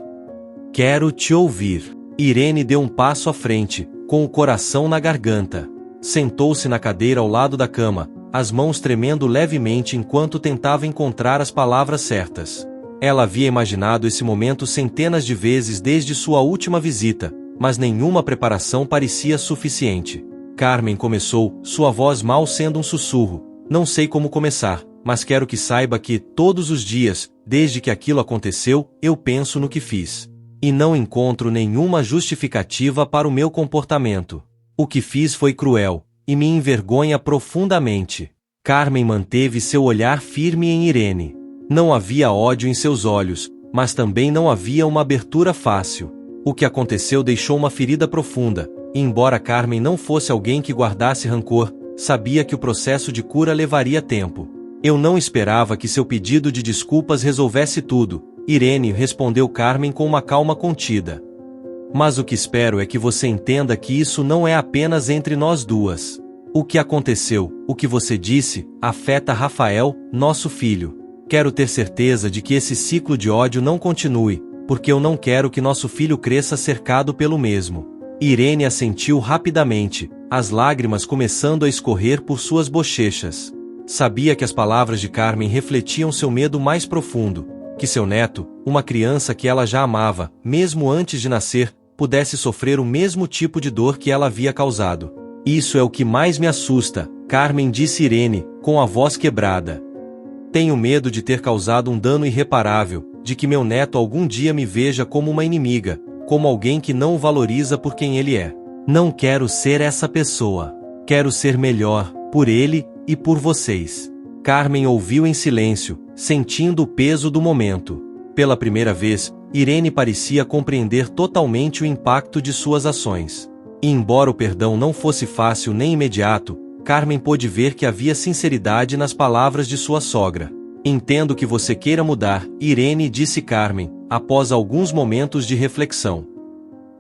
Quero te ouvir. Irene deu um passo à frente, com o coração na garganta. Sentou-se na cadeira ao lado da cama, as mãos tremendo levemente enquanto tentava encontrar as palavras certas. Ela havia imaginado esse momento centenas de vezes desde sua última visita, mas nenhuma preparação parecia suficiente. Carmen começou, sua voz mal sendo um sussurro. Não sei como começar, mas quero que saiba que, todos os dias, desde que aquilo aconteceu, eu penso no que fiz. E não encontro nenhuma justificativa para o meu comportamento. O que fiz foi cruel, e me envergonha profundamente. Carmen manteve seu olhar firme em Irene. Não havia ódio em seus olhos, mas também não havia uma abertura fácil. O que aconteceu deixou uma ferida profunda, e embora Carmen não fosse alguém que guardasse rancor, sabia que o processo de cura levaria tempo. Eu não esperava que seu pedido de desculpas resolvesse tudo, Irene, respondeu Carmen com uma calma contida. Mas o que espero é que você entenda que isso não é apenas entre nós duas. O que aconteceu, o que você disse, afeta Rafael, nosso filho. Quero ter certeza de que esse ciclo de ódio não continue, porque eu não quero que nosso filho cresça cercado pelo mesmo. Irene assentiu rapidamente, as lágrimas começando a escorrer por suas bochechas. Sabia que as palavras de Carmen refletiam seu medo mais profundo, que seu neto, uma criança que ela já amava, mesmo antes de nascer, pudesse sofrer o mesmo tipo de dor que ela havia causado. Isso é o que mais me assusta, Carmen, disse Irene, com a voz quebrada. Tenho medo de ter causado um dano irreparável, de que meu neto algum dia me veja como uma inimiga, como alguém que não o valoriza por quem ele é. Não quero ser essa pessoa. Quero ser melhor, por ele e por vocês. Carmen ouviu em silêncio, sentindo o peso do momento. Pela primeira vez, Irene parecia compreender totalmente o impacto de suas ações. E embora o perdão não fosse fácil nem imediato, Carmen pôde ver que havia sinceridade nas palavras de sua sogra. Entendo que você queira mudar, Irene, disse Carmen, após alguns momentos de reflexão.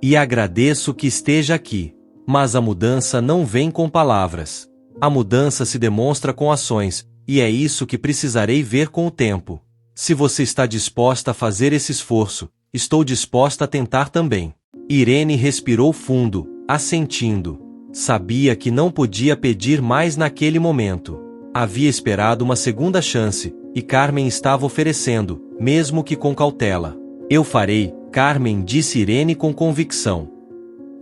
E agradeço que esteja aqui. Mas a mudança não vem com palavras. A mudança se demonstra com ações, e é isso que precisarei ver com o tempo. Se você está disposta a fazer esse esforço, estou disposta a tentar também. Irene respirou fundo, assentindo. Sabia que não podia pedir mais naquele momento. Havia esperado uma segunda chance, e Carmen estava oferecendo, mesmo que com cautela. Eu farei, Carmen, disse Irene com convicção.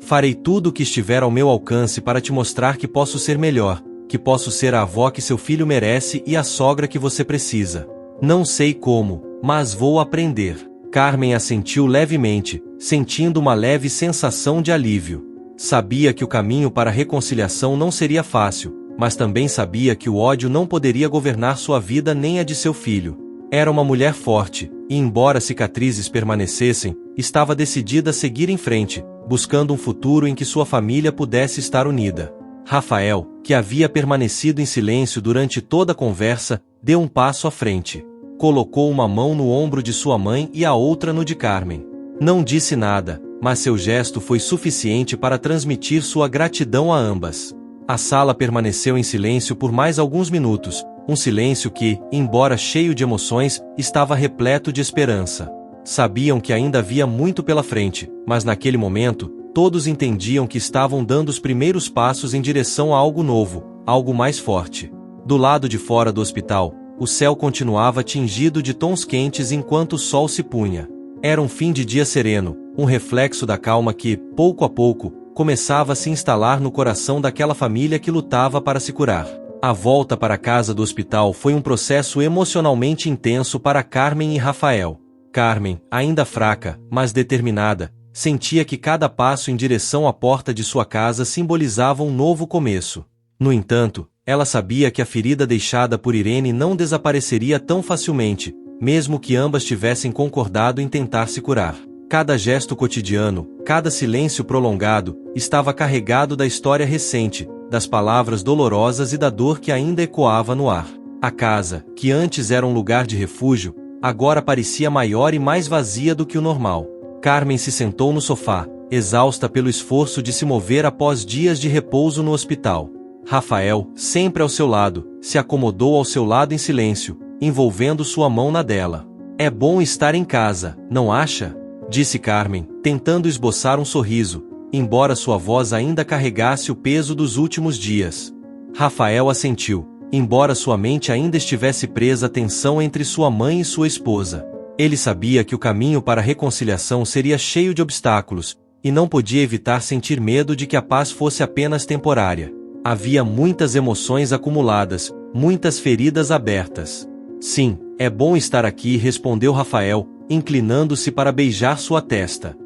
Farei tudo o que estiver ao meu alcance para te mostrar que posso ser melhor, que posso ser a avó que seu filho merece e a sogra que você precisa. Não sei como, mas vou aprender. Carmen assentiu levemente, sentindo uma leve sensação de alívio. Sabia que o caminho para a reconciliação não seria fácil, mas também sabia que o ódio não poderia governar sua vida nem a de seu filho. Era uma mulher forte, e embora cicatrizes permanecessem, estava decidida a seguir em frente, buscando um futuro em que sua família pudesse estar unida. Rafael, que havia permanecido em silêncio durante toda a conversa, deu um passo à frente. Colocou uma mão no ombro de sua mãe e a outra no de Carmen. Não disse nada, mas seu gesto foi suficiente para transmitir sua gratidão a ambas. A sala permaneceu em silêncio por mais alguns minutos, um silêncio que, embora cheio de emoções, estava repleto de esperança. Sabiam que ainda havia muito pela frente, mas naquele momento, todos entendiam que estavam dando os primeiros passos em direção a algo novo, algo mais forte. Do lado de fora do hospital, o céu continuava tingido de tons quentes enquanto o sol se punha. Era um fim de dia sereno, um reflexo da calma que, pouco a pouco, começava a se instalar no coração daquela família que lutava para se curar. A volta para a casa do hospital foi um processo emocionalmente intenso para Carmen e Rafael. Carmen, ainda fraca, mas determinada, sentia que cada passo em direção à porta de sua casa simbolizava um novo começo. No entanto, ela sabia que a ferida deixada por Irene não desapareceria tão facilmente, mesmo que ambas tivessem concordado em tentar se curar. Cada gesto cotidiano, cada silêncio prolongado, estava carregado da história recente, das palavras dolorosas e da dor que ainda ecoava no ar. A casa, que antes era um lugar de refúgio, agora parecia maior e mais vazia do que o normal. Carmen se sentou no sofá, exausta pelo esforço de se mover após dias de repouso no hospital. Rafael, sempre ao seu lado, se acomodou ao seu lado em silêncio, envolvendo sua mão na dela. É bom estar em casa, não acha? Disse Carmen, tentando esboçar um sorriso, embora sua voz ainda carregasse o peso dos últimos dias. Rafael assentiu, embora sua mente ainda estivesse presa à tensão entre sua mãe e sua esposa. Ele sabia que o caminho para a reconciliação seria cheio de obstáculos, e não podia evitar sentir medo de que a paz fosse apenas temporária. Havia muitas emoções acumuladas, muitas feridas abertas. Sim, é bom estar aqui, respondeu Rafael, inclinando-se para beijar sua testa.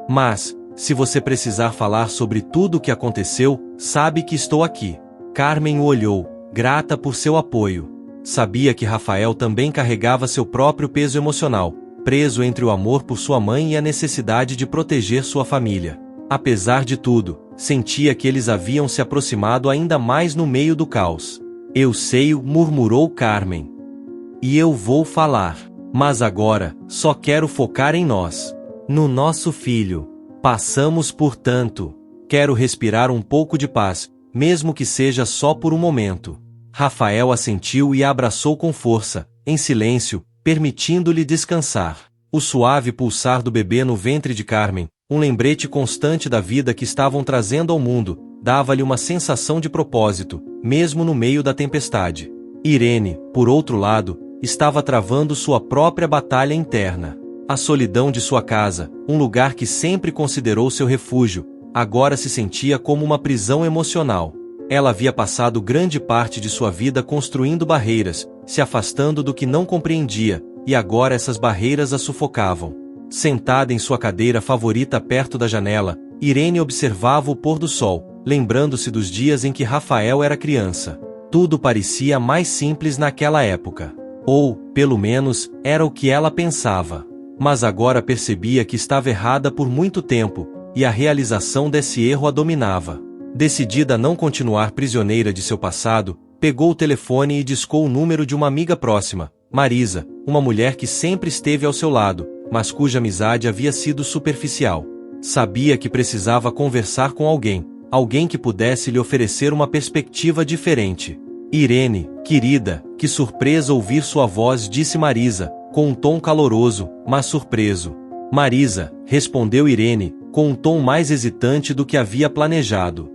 Mas, se você precisar falar sobre tudo o que aconteceu, sabe que estou aqui. Carmen o olhou, grata por seu apoio. Sabia que Rafael também carregava seu próprio peso emocional, preso entre o amor por sua mãe e a necessidade de proteger sua família. Apesar de tudo, sentia que eles haviam se aproximado ainda mais no meio do caos. Eu sei, murmurou Carmen. E eu vou falar. Mas agora, só quero focar em nós. No nosso filho. Passamos por tanto. Quero respirar um pouco de paz, mesmo que seja só por um momento. Rafael assentiu e a abraçou com força, em silêncio, permitindo-lhe descansar. O suave pulsar do bebê no ventre de Carmen, um lembrete constante da vida que estavam trazendo ao mundo, dava-lhe uma sensação de propósito, mesmo no meio da tempestade. Irene, por outro lado, estava travando sua própria batalha interna. A solidão de sua casa, um lugar que sempre considerou seu refúgio, agora se sentia como uma prisão emocional. Ela havia passado grande parte de sua vida construindo barreiras, se afastando do que não compreendia, e agora essas barreiras a sufocavam. Sentada em sua cadeira favorita perto da janela, Irene observava o pôr do sol, lembrando-se dos dias em que Rafael era criança. Tudo parecia mais simples naquela época. Ou, pelo menos, era o que ela pensava. Mas agora percebia que estava errada por muito tempo, e a realização desse erro a dominava. Decidida a não continuar prisioneira de seu passado, pegou o telefone e discou o número de uma amiga próxima, Marisa, uma mulher que sempre esteve ao seu lado, mas cuja amizade havia sido superficial. Sabia que precisava conversar com alguém, alguém que pudesse lhe oferecer uma perspectiva diferente. Irene, querida, que surpresa ouvir sua voz, disse Marisa, com um tom caloroso, mas surpreso. Marisa, respondeu Irene, com um tom mais hesitante do que havia planejado.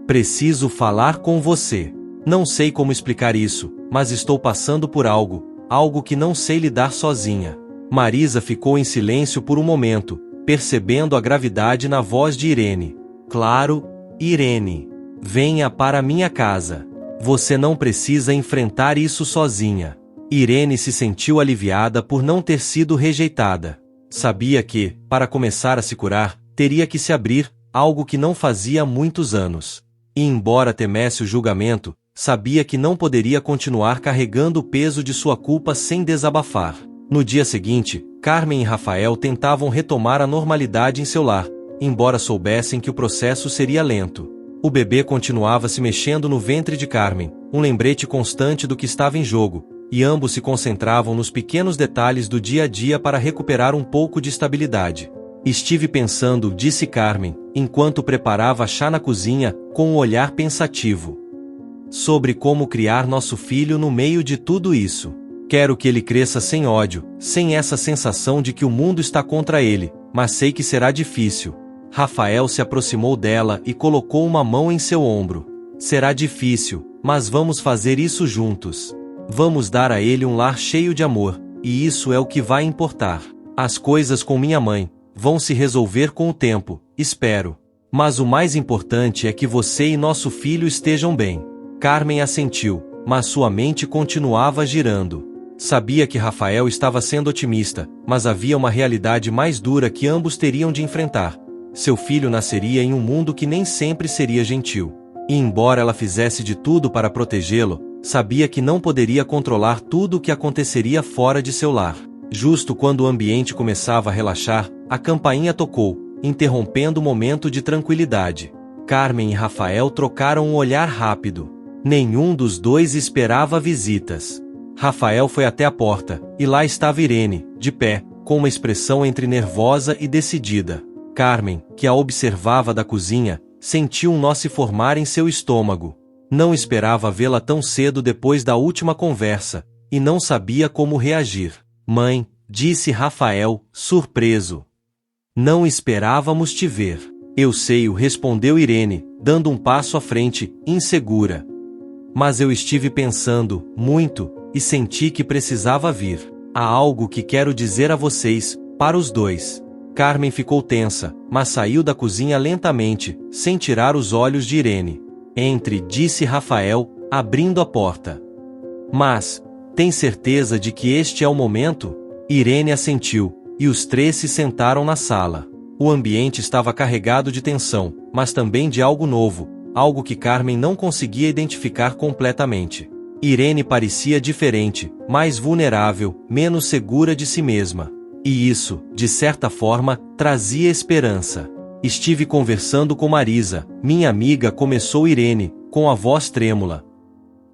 Preciso falar com você. Não sei como explicar isso, mas estou passando por algo que não sei lidar sozinha. Marisa ficou em silêncio por um momento, percebendo a gravidade na voz de Irene. Claro, Irene. Venha para minha casa. Você não precisa enfrentar isso sozinha. Irene se sentiu aliviada por não ter sido rejeitada. Sabia que, para começar a se curar, teria que se abrir, algo que não fazia há muitos anos. E embora temesse o julgamento, sabia que não poderia continuar carregando o peso de sua culpa sem desabafar. No dia seguinte, Carmen e Rafael tentavam retomar a normalidade em seu lar, embora soubessem que o processo seria lento. O bebê continuava se mexendo no ventre de Carmen, um lembrete constante do que estava em jogo, e ambos se concentravam nos pequenos detalhes do dia a dia para recuperar um pouco de estabilidade. Estive pensando, disse Carmen, enquanto preparava chá na cozinha, com um olhar pensativo. Sobre como criar nosso filho no meio de tudo isso. Quero que ele cresça sem ódio, sem essa sensação de que o mundo está contra ele, mas sei que será difícil. Rafael se aproximou dela e colocou uma mão em seu ombro. Será difícil, mas vamos fazer isso juntos. Vamos dar a ele um lar cheio de amor, e isso é o que vai importar. As coisas com minha mãe vão se resolver com o tempo, espero. Mas o mais importante é que você e nosso filho estejam bem. Carmen assentiu, mas sua mente continuava girando. Sabia que Rafael estava sendo otimista, mas havia uma realidade mais dura que ambos teriam de enfrentar. Seu filho nasceria em um mundo que nem sempre seria gentil. E embora ela fizesse de tudo para protegê-lo, sabia que não poderia controlar tudo o que aconteceria fora de seu lar. Justo quando o ambiente começava a relaxar, a campainha tocou, interrompendo o momento de tranquilidade. Carmen e Rafael trocaram um olhar rápido. Nenhum dos dois esperava visitas. Rafael foi até a porta, e lá estava Irene, de pé, com uma expressão entre nervosa e decidida. Carmen, que a observava da cozinha, sentiu um nó se formar em seu estômago. Não esperava vê-la tão cedo depois da última conversa, e não sabia como reagir. Mãe, disse Rafael, surpreso. Não esperávamos te ver. Eu sei, respondeu Irene, dando um passo à frente, insegura. Mas eu estive pensando, muito, e senti que precisava vir. Há algo que quero dizer a vocês, para os dois. Carmen ficou tensa, mas saiu da cozinha lentamente, sem tirar os olhos de Irene. Entre, disse Rafael, abrindo a porta. Mas, tem certeza de que este é o momento? Irene assentiu, e os três se sentaram na sala. O ambiente estava carregado de tensão, mas também de algo novo, algo que Carmen não conseguia identificar completamente. Irene parecia diferente, mais vulnerável, menos segura de si mesma. E isso, de certa forma, trazia esperança. Estive conversando com Marisa, minha amiga, começou Irene, com a voz trêmula.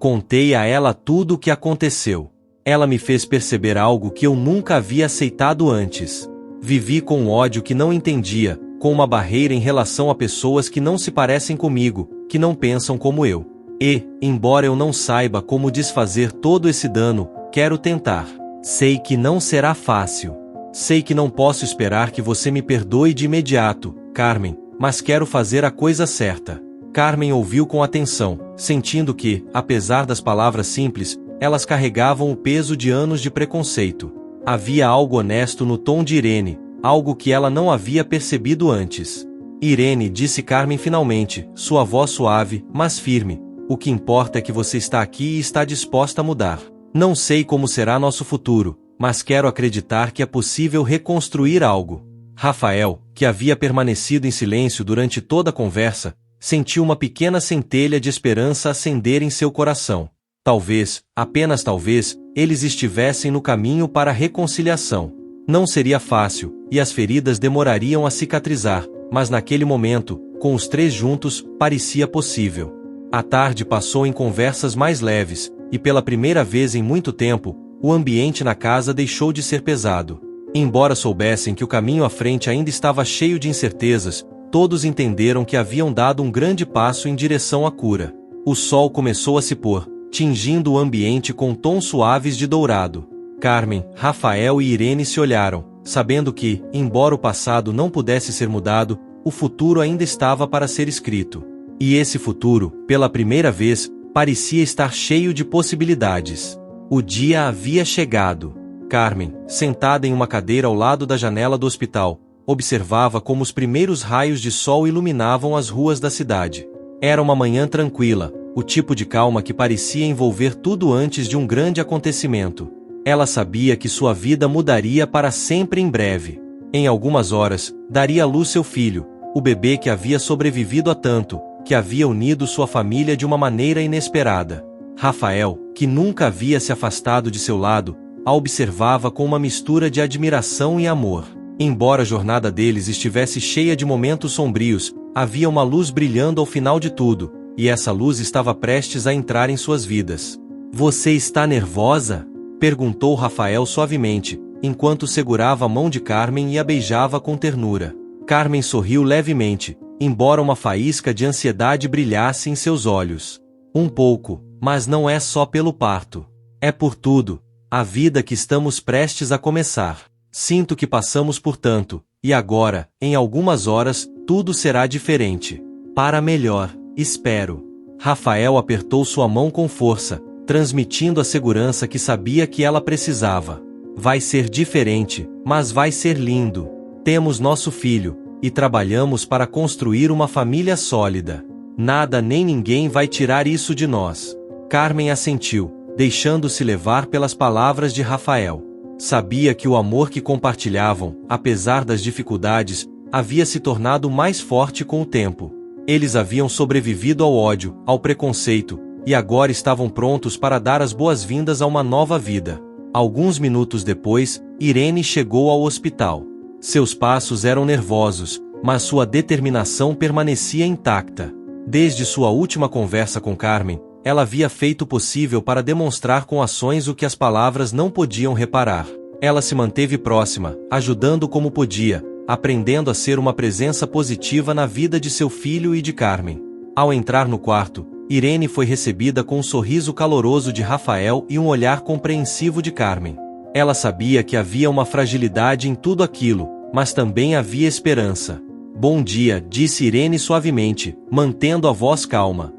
Contei a ela tudo o que aconteceu. Ela me fez perceber algo que eu nunca havia aceitado antes. Vivi com um ódio que não entendia, com uma barreira em relação a pessoas que não se parecem comigo, que não pensam como eu. E, embora eu não saiba como desfazer todo esse dano, quero tentar. Sei que não será fácil. Sei que não posso esperar que você me perdoe de imediato, Carmen, mas quero fazer a coisa certa. Carmen ouviu com atenção, sentindo que, apesar das palavras simples, elas carregavam o peso de anos de preconceito. Havia algo honesto no tom de Irene, algo que ela não havia percebido antes. Irene, disse Carmen finalmente, sua voz suave, mas firme. O que importa é que você está aqui e está disposta a mudar. Não sei como será nosso futuro, mas quero acreditar que é possível reconstruir algo. Rafael, que havia permanecido em silêncio durante toda a conversa, sentiu uma pequena centelha de esperança acender em seu coração. Talvez, apenas talvez, eles estivessem no caminho para a reconciliação. Não seria fácil, e as feridas demorariam a cicatrizar, mas naquele momento, com os três juntos, parecia possível. A tarde passou em conversas mais leves, e pela primeira vez em muito tempo, o ambiente na casa deixou de ser pesado. Embora soubessem que o caminho à frente ainda estava cheio de incertezas, todos entenderam que haviam dado um grande passo em direção à cura. O sol começou a se pôr, tingindo o ambiente com tons suaves de dourado. Carmen, Rafael e Irene se olharam, sabendo que, embora o passado não pudesse ser mudado, o futuro ainda estava para ser escrito. E esse futuro, pela primeira vez, parecia estar cheio de possibilidades. O dia havia chegado. Carmen, sentada em uma cadeira ao lado da janela do hospital, observava como os primeiros raios de sol iluminavam as ruas da cidade. Era uma manhã tranquila, o tipo de calma que parecia envolver tudo antes de um grande acontecimento. Ela sabia que sua vida mudaria para sempre em breve. Em algumas horas, daria à luz seu filho, o bebê que havia sobrevivido a tanto, que havia unido sua família de uma maneira inesperada. Rafael, que nunca havia se afastado de seu lado, a observava com uma mistura de admiração e amor. Embora a jornada deles estivesse cheia de momentos sombrios, havia uma luz brilhando ao final de tudo, e essa luz estava prestes a entrar em suas vidas. Você está nervosa? Perguntou Rafael suavemente, enquanto segurava a mão de Carmen e a beijava com ternura. Carmen sorriu levemente, embora uma faísca de ansiedade brilhasse em seus olhos. Um pouco, mas não é só pelo parto. É por tudo, a vida que estamos prestes a começar. Sinto que passamos por tanto, e agora, em algumas horas, tudo será diferente. Para melhor, espero. Rafael apertou sua mão com força, transmitindo a segurança que sabia que ela precisava. Vai ser diferente, mas vai ser lindo. Temos nosso filho, e trabalhamos para construir uma família sólida. Nada nem ninguém vai tirar isso de nós. Carmen assentiu, deixando-se levar pelas palavras de Rafael. Sabia que o amor que compartilhavam, apesar das dificuldades, havia se tornado mais forte com o tempo. Eles haviam sobrevivido ao ódio, ao preconceito, e agora estavam prontos para dar as boas-vindas a uma nova vida. Alguns minutos depois, Irene chegou ao hospital. Seus passos eram nervosos, mas sua determinação permanecia intacta. Desde sua última conversa com Carmen, ela havia feito o possível para demonstrar com ações o que as palavras não podiam reparar. Ela se manteve próxima, ajudando como podia, aprendendo a ser uma presença positiva na vida de seu filho e de Carmen. Ao entrar no quarto, Irene foi recebida com um sorriso caloroso de Rafael e um olhar compreensivo de Carmen. Ela sabia que havia uma fragilidade em tudo aquilo, mas também havia esperança. "Bom dia", disse Irene suavemente, mantendo a voz calma.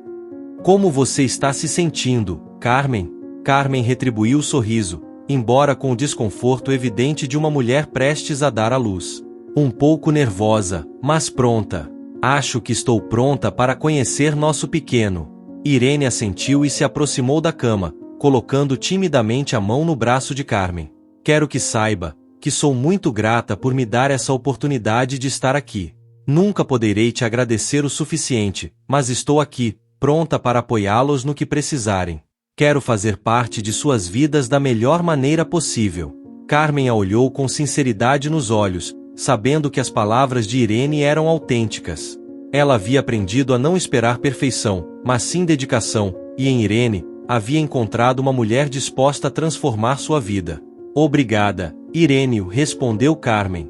"Como você está se sentindo, Carmen?" Carmen retribuiu o sorriso, embora com o desconforto evidente de uma mulher prestes a dar à luz. "Um pouco nervosa, mas pronta. Acho que estou pronta para conhecer nosso pequeno." Irene assentiu e se aproximou da cama, colocando timidamente a mão no braço de Carmen. "Quero que saiba que sou muito grata por me dar essa oportunidade de estar aqui. Nunca poderei te agradecer o suficiente, mas estou aqui, pronta para apoiá-los no que precisarem. Quero fazer parte de suas vidas da melhor maneira possível." Carmen a olhou com sinceridade nos olhos, sabendo que as palavras de Irene eram autênticas. Ela havia aprendido a não esperar perfeição, mas sim dedicação, e em Irene, havia encontrado uma mulher disposta a transformar sua vida. "Obrigada, Irene", respondeu Carmen.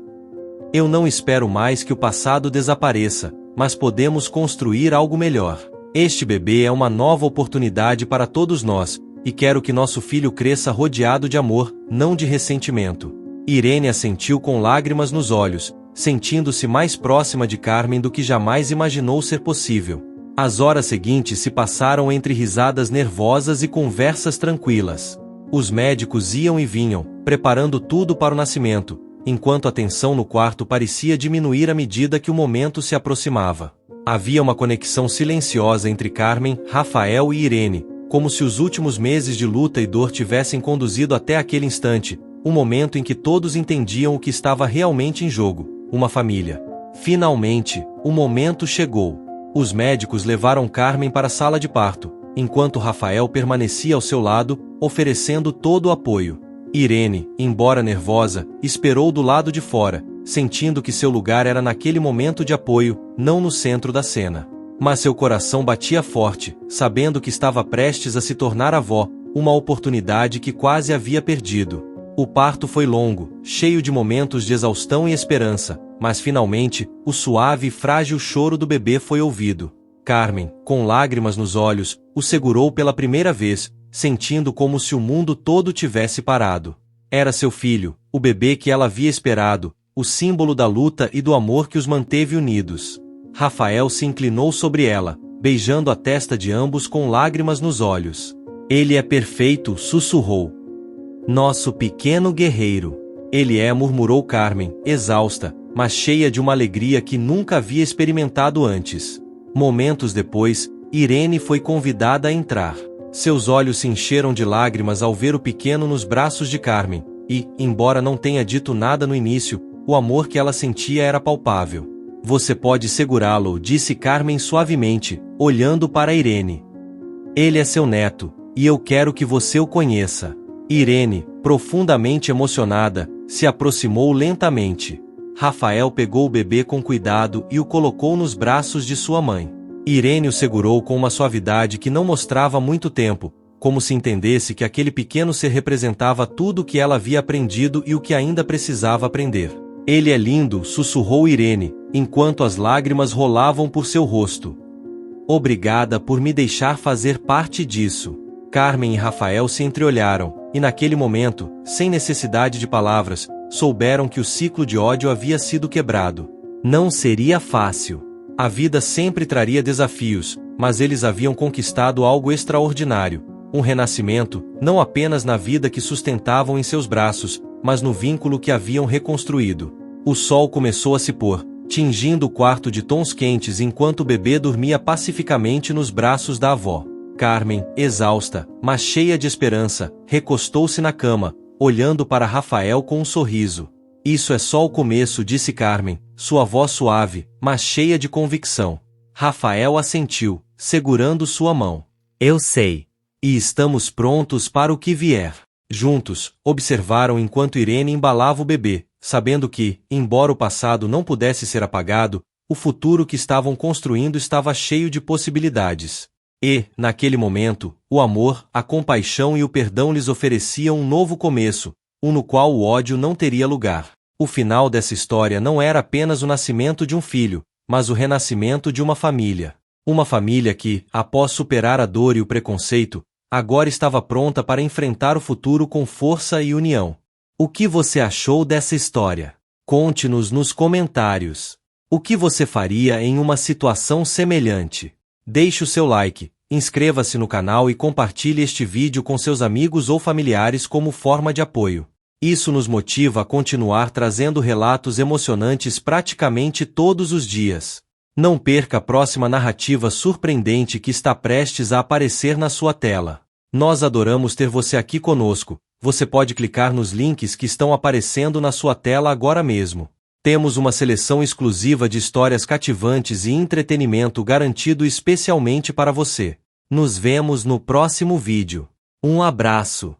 "Eu não espero mais que o passado desapareça, mas podemos construir algo melhor. Este bebê é uma nova oportunidade para todos nós, e quero que nosso filho cresça rodeado de amor, não de ressentimento." Irene assentiu com lágrimas nos olhos, sentindo-se mais próxima de Carmen do que jamais imaginou ser possível. As horas seguintes se passaram entre risadas nervosas e conversas tranquilas. Os médicos iam e vinham, preparando tudo para o nascimento, enquanto a tensão no quarto parecia diminuir à medida que o momento se aproximava. Havia uma conexão silenciosa entre Carmen, Rafael e Irene, como se os últimos meses de luta e dor tivessem conduzido até aquele instante, o momento em que todos entendiam o que estava realmente em jogo: uma família. Finalmente, o momento chegou. Os médicos levaram Carmen para a sala de parto, enquanto Rafael permanecia ao seu lado, oferecendo todo o apoio. Irene, embora nervosa, esperou do lado de fora, sentindo que seu lugar era naquele momento de apoio, não no centro da cena. Mas seu coração batia forte, sabendo que estava prestes a se tornar avó, uma oportunidade que quase havia perdido. O parto foi longo, cheio de momentos de exaustão e esperança, mas finalmente, o suave e frágil choro do bebê foi ouvido. Carmen, com lágrimas nos olhos, o segurou pela primeira vez, sentindo como se o mundo todo tivesse parado. Era seu filho, o bebê que ela havia esperado, o símbolo da luta e do amor que os manteve unidos. Rafael se inclinou sobre ela, beijando a testa de ambos com lágrimas nos olhos. "Ele é perfeito", sussurrou. "Nosso pequeno guerreiro." "Ele é", murmurou Carmen, exausta, mas cheia de uma alegria que nunca havia experimentado antes. Momentos depois, Irene foi convidada a entrar. Seus olhos se encheram de lágrimas ao ver o pequeno nos braços de Carmen, e, embora não tenha dito nada no início, o amor que ela sentia era palpável. "Você pode segurá-lo", disse Carmen suavemente, olhando para Irene. "Ele é seu neto, e eu quero que você o conheça." Irene, profundamente emocionada, se aproximou lentamente. Rafael pegou o bebê com cuidado e o colocou nos braços de sua mãe. Irene o segurou com uma suavidade que não mostrava muito tempo, como se entendesse que aquele pequeno ser representava tudo o que ela havia aprendido e o que ainda precisava aprender. "Ele é lindo", sussurrou Irene, enquanto as lágrimas rolavam por seu rosto. "Obrigada por me deixar fazer parte disso." Carmen e Rafael se entreolharam, e naquele momento, sem necessidade de palavras, souberam que o ciclo de ódio havia sido quebrado. Não seria fácil. A vida sempre traria desafios, mas eles haviam conquistado algo extraordinário, um renascimento, não apenas na vida que sustentavam em seus braços, mas no vínculo que haviam reconstruído. O sol começou a se pôr, tingindo o quarto de tons quentes enquanto o bebê dormia pacificamente nos braços da avó. Carmen, exausta, mas cheia de esperança, recostou-se na cama, olhando para Rafael com um sorriso. "Isso é só o começo", disse Carmen, sua voz suave, mas cheia de convicção. Rafael assentiu, segurando sua mão. "Eu sei. E estamos prontos para o que vier." Juntos, observaram enquanto Irene embalava o bebê, sabendo que, embora o passado não pudesse ser apagado, o futuro que estavam construindo estava cheio de possibilidades. E, naquele momento, o amor, a compaixão e o perdão lhes ofereciam um novo começo, no qual o ódio não teria lugar. O final dessa história não era apenas o nascimento de um filho, mas o renascimento de uma família. Uma família que, após superar a dor e o preconceito, agora estava pronta para enfrentar o futuro com força e união. O que você achou dessa história? Conte-nos nos comentários. O que você faria em uma situação semelhante? Deixe o seu like, inscreva-se no canal e compartilhe este vídeo com seus amigos ou familiares como forma de apoio. Isso nos motiva a continuar trazendo relatos emocionantes praticamente todos os dias. Não perca a próxima narrativa surpreendente que está prestes a aparecer na sua tela. Nós adoramos ter você aqui conosco. Você pode clicar nos links que estão aparecendo na sua tela agora mesmo. Temos uma seleção exclusiva de histórias cativantes e entretenimento garantido especialmente para você. Nos vemos no próximo vídeo. Um abraço.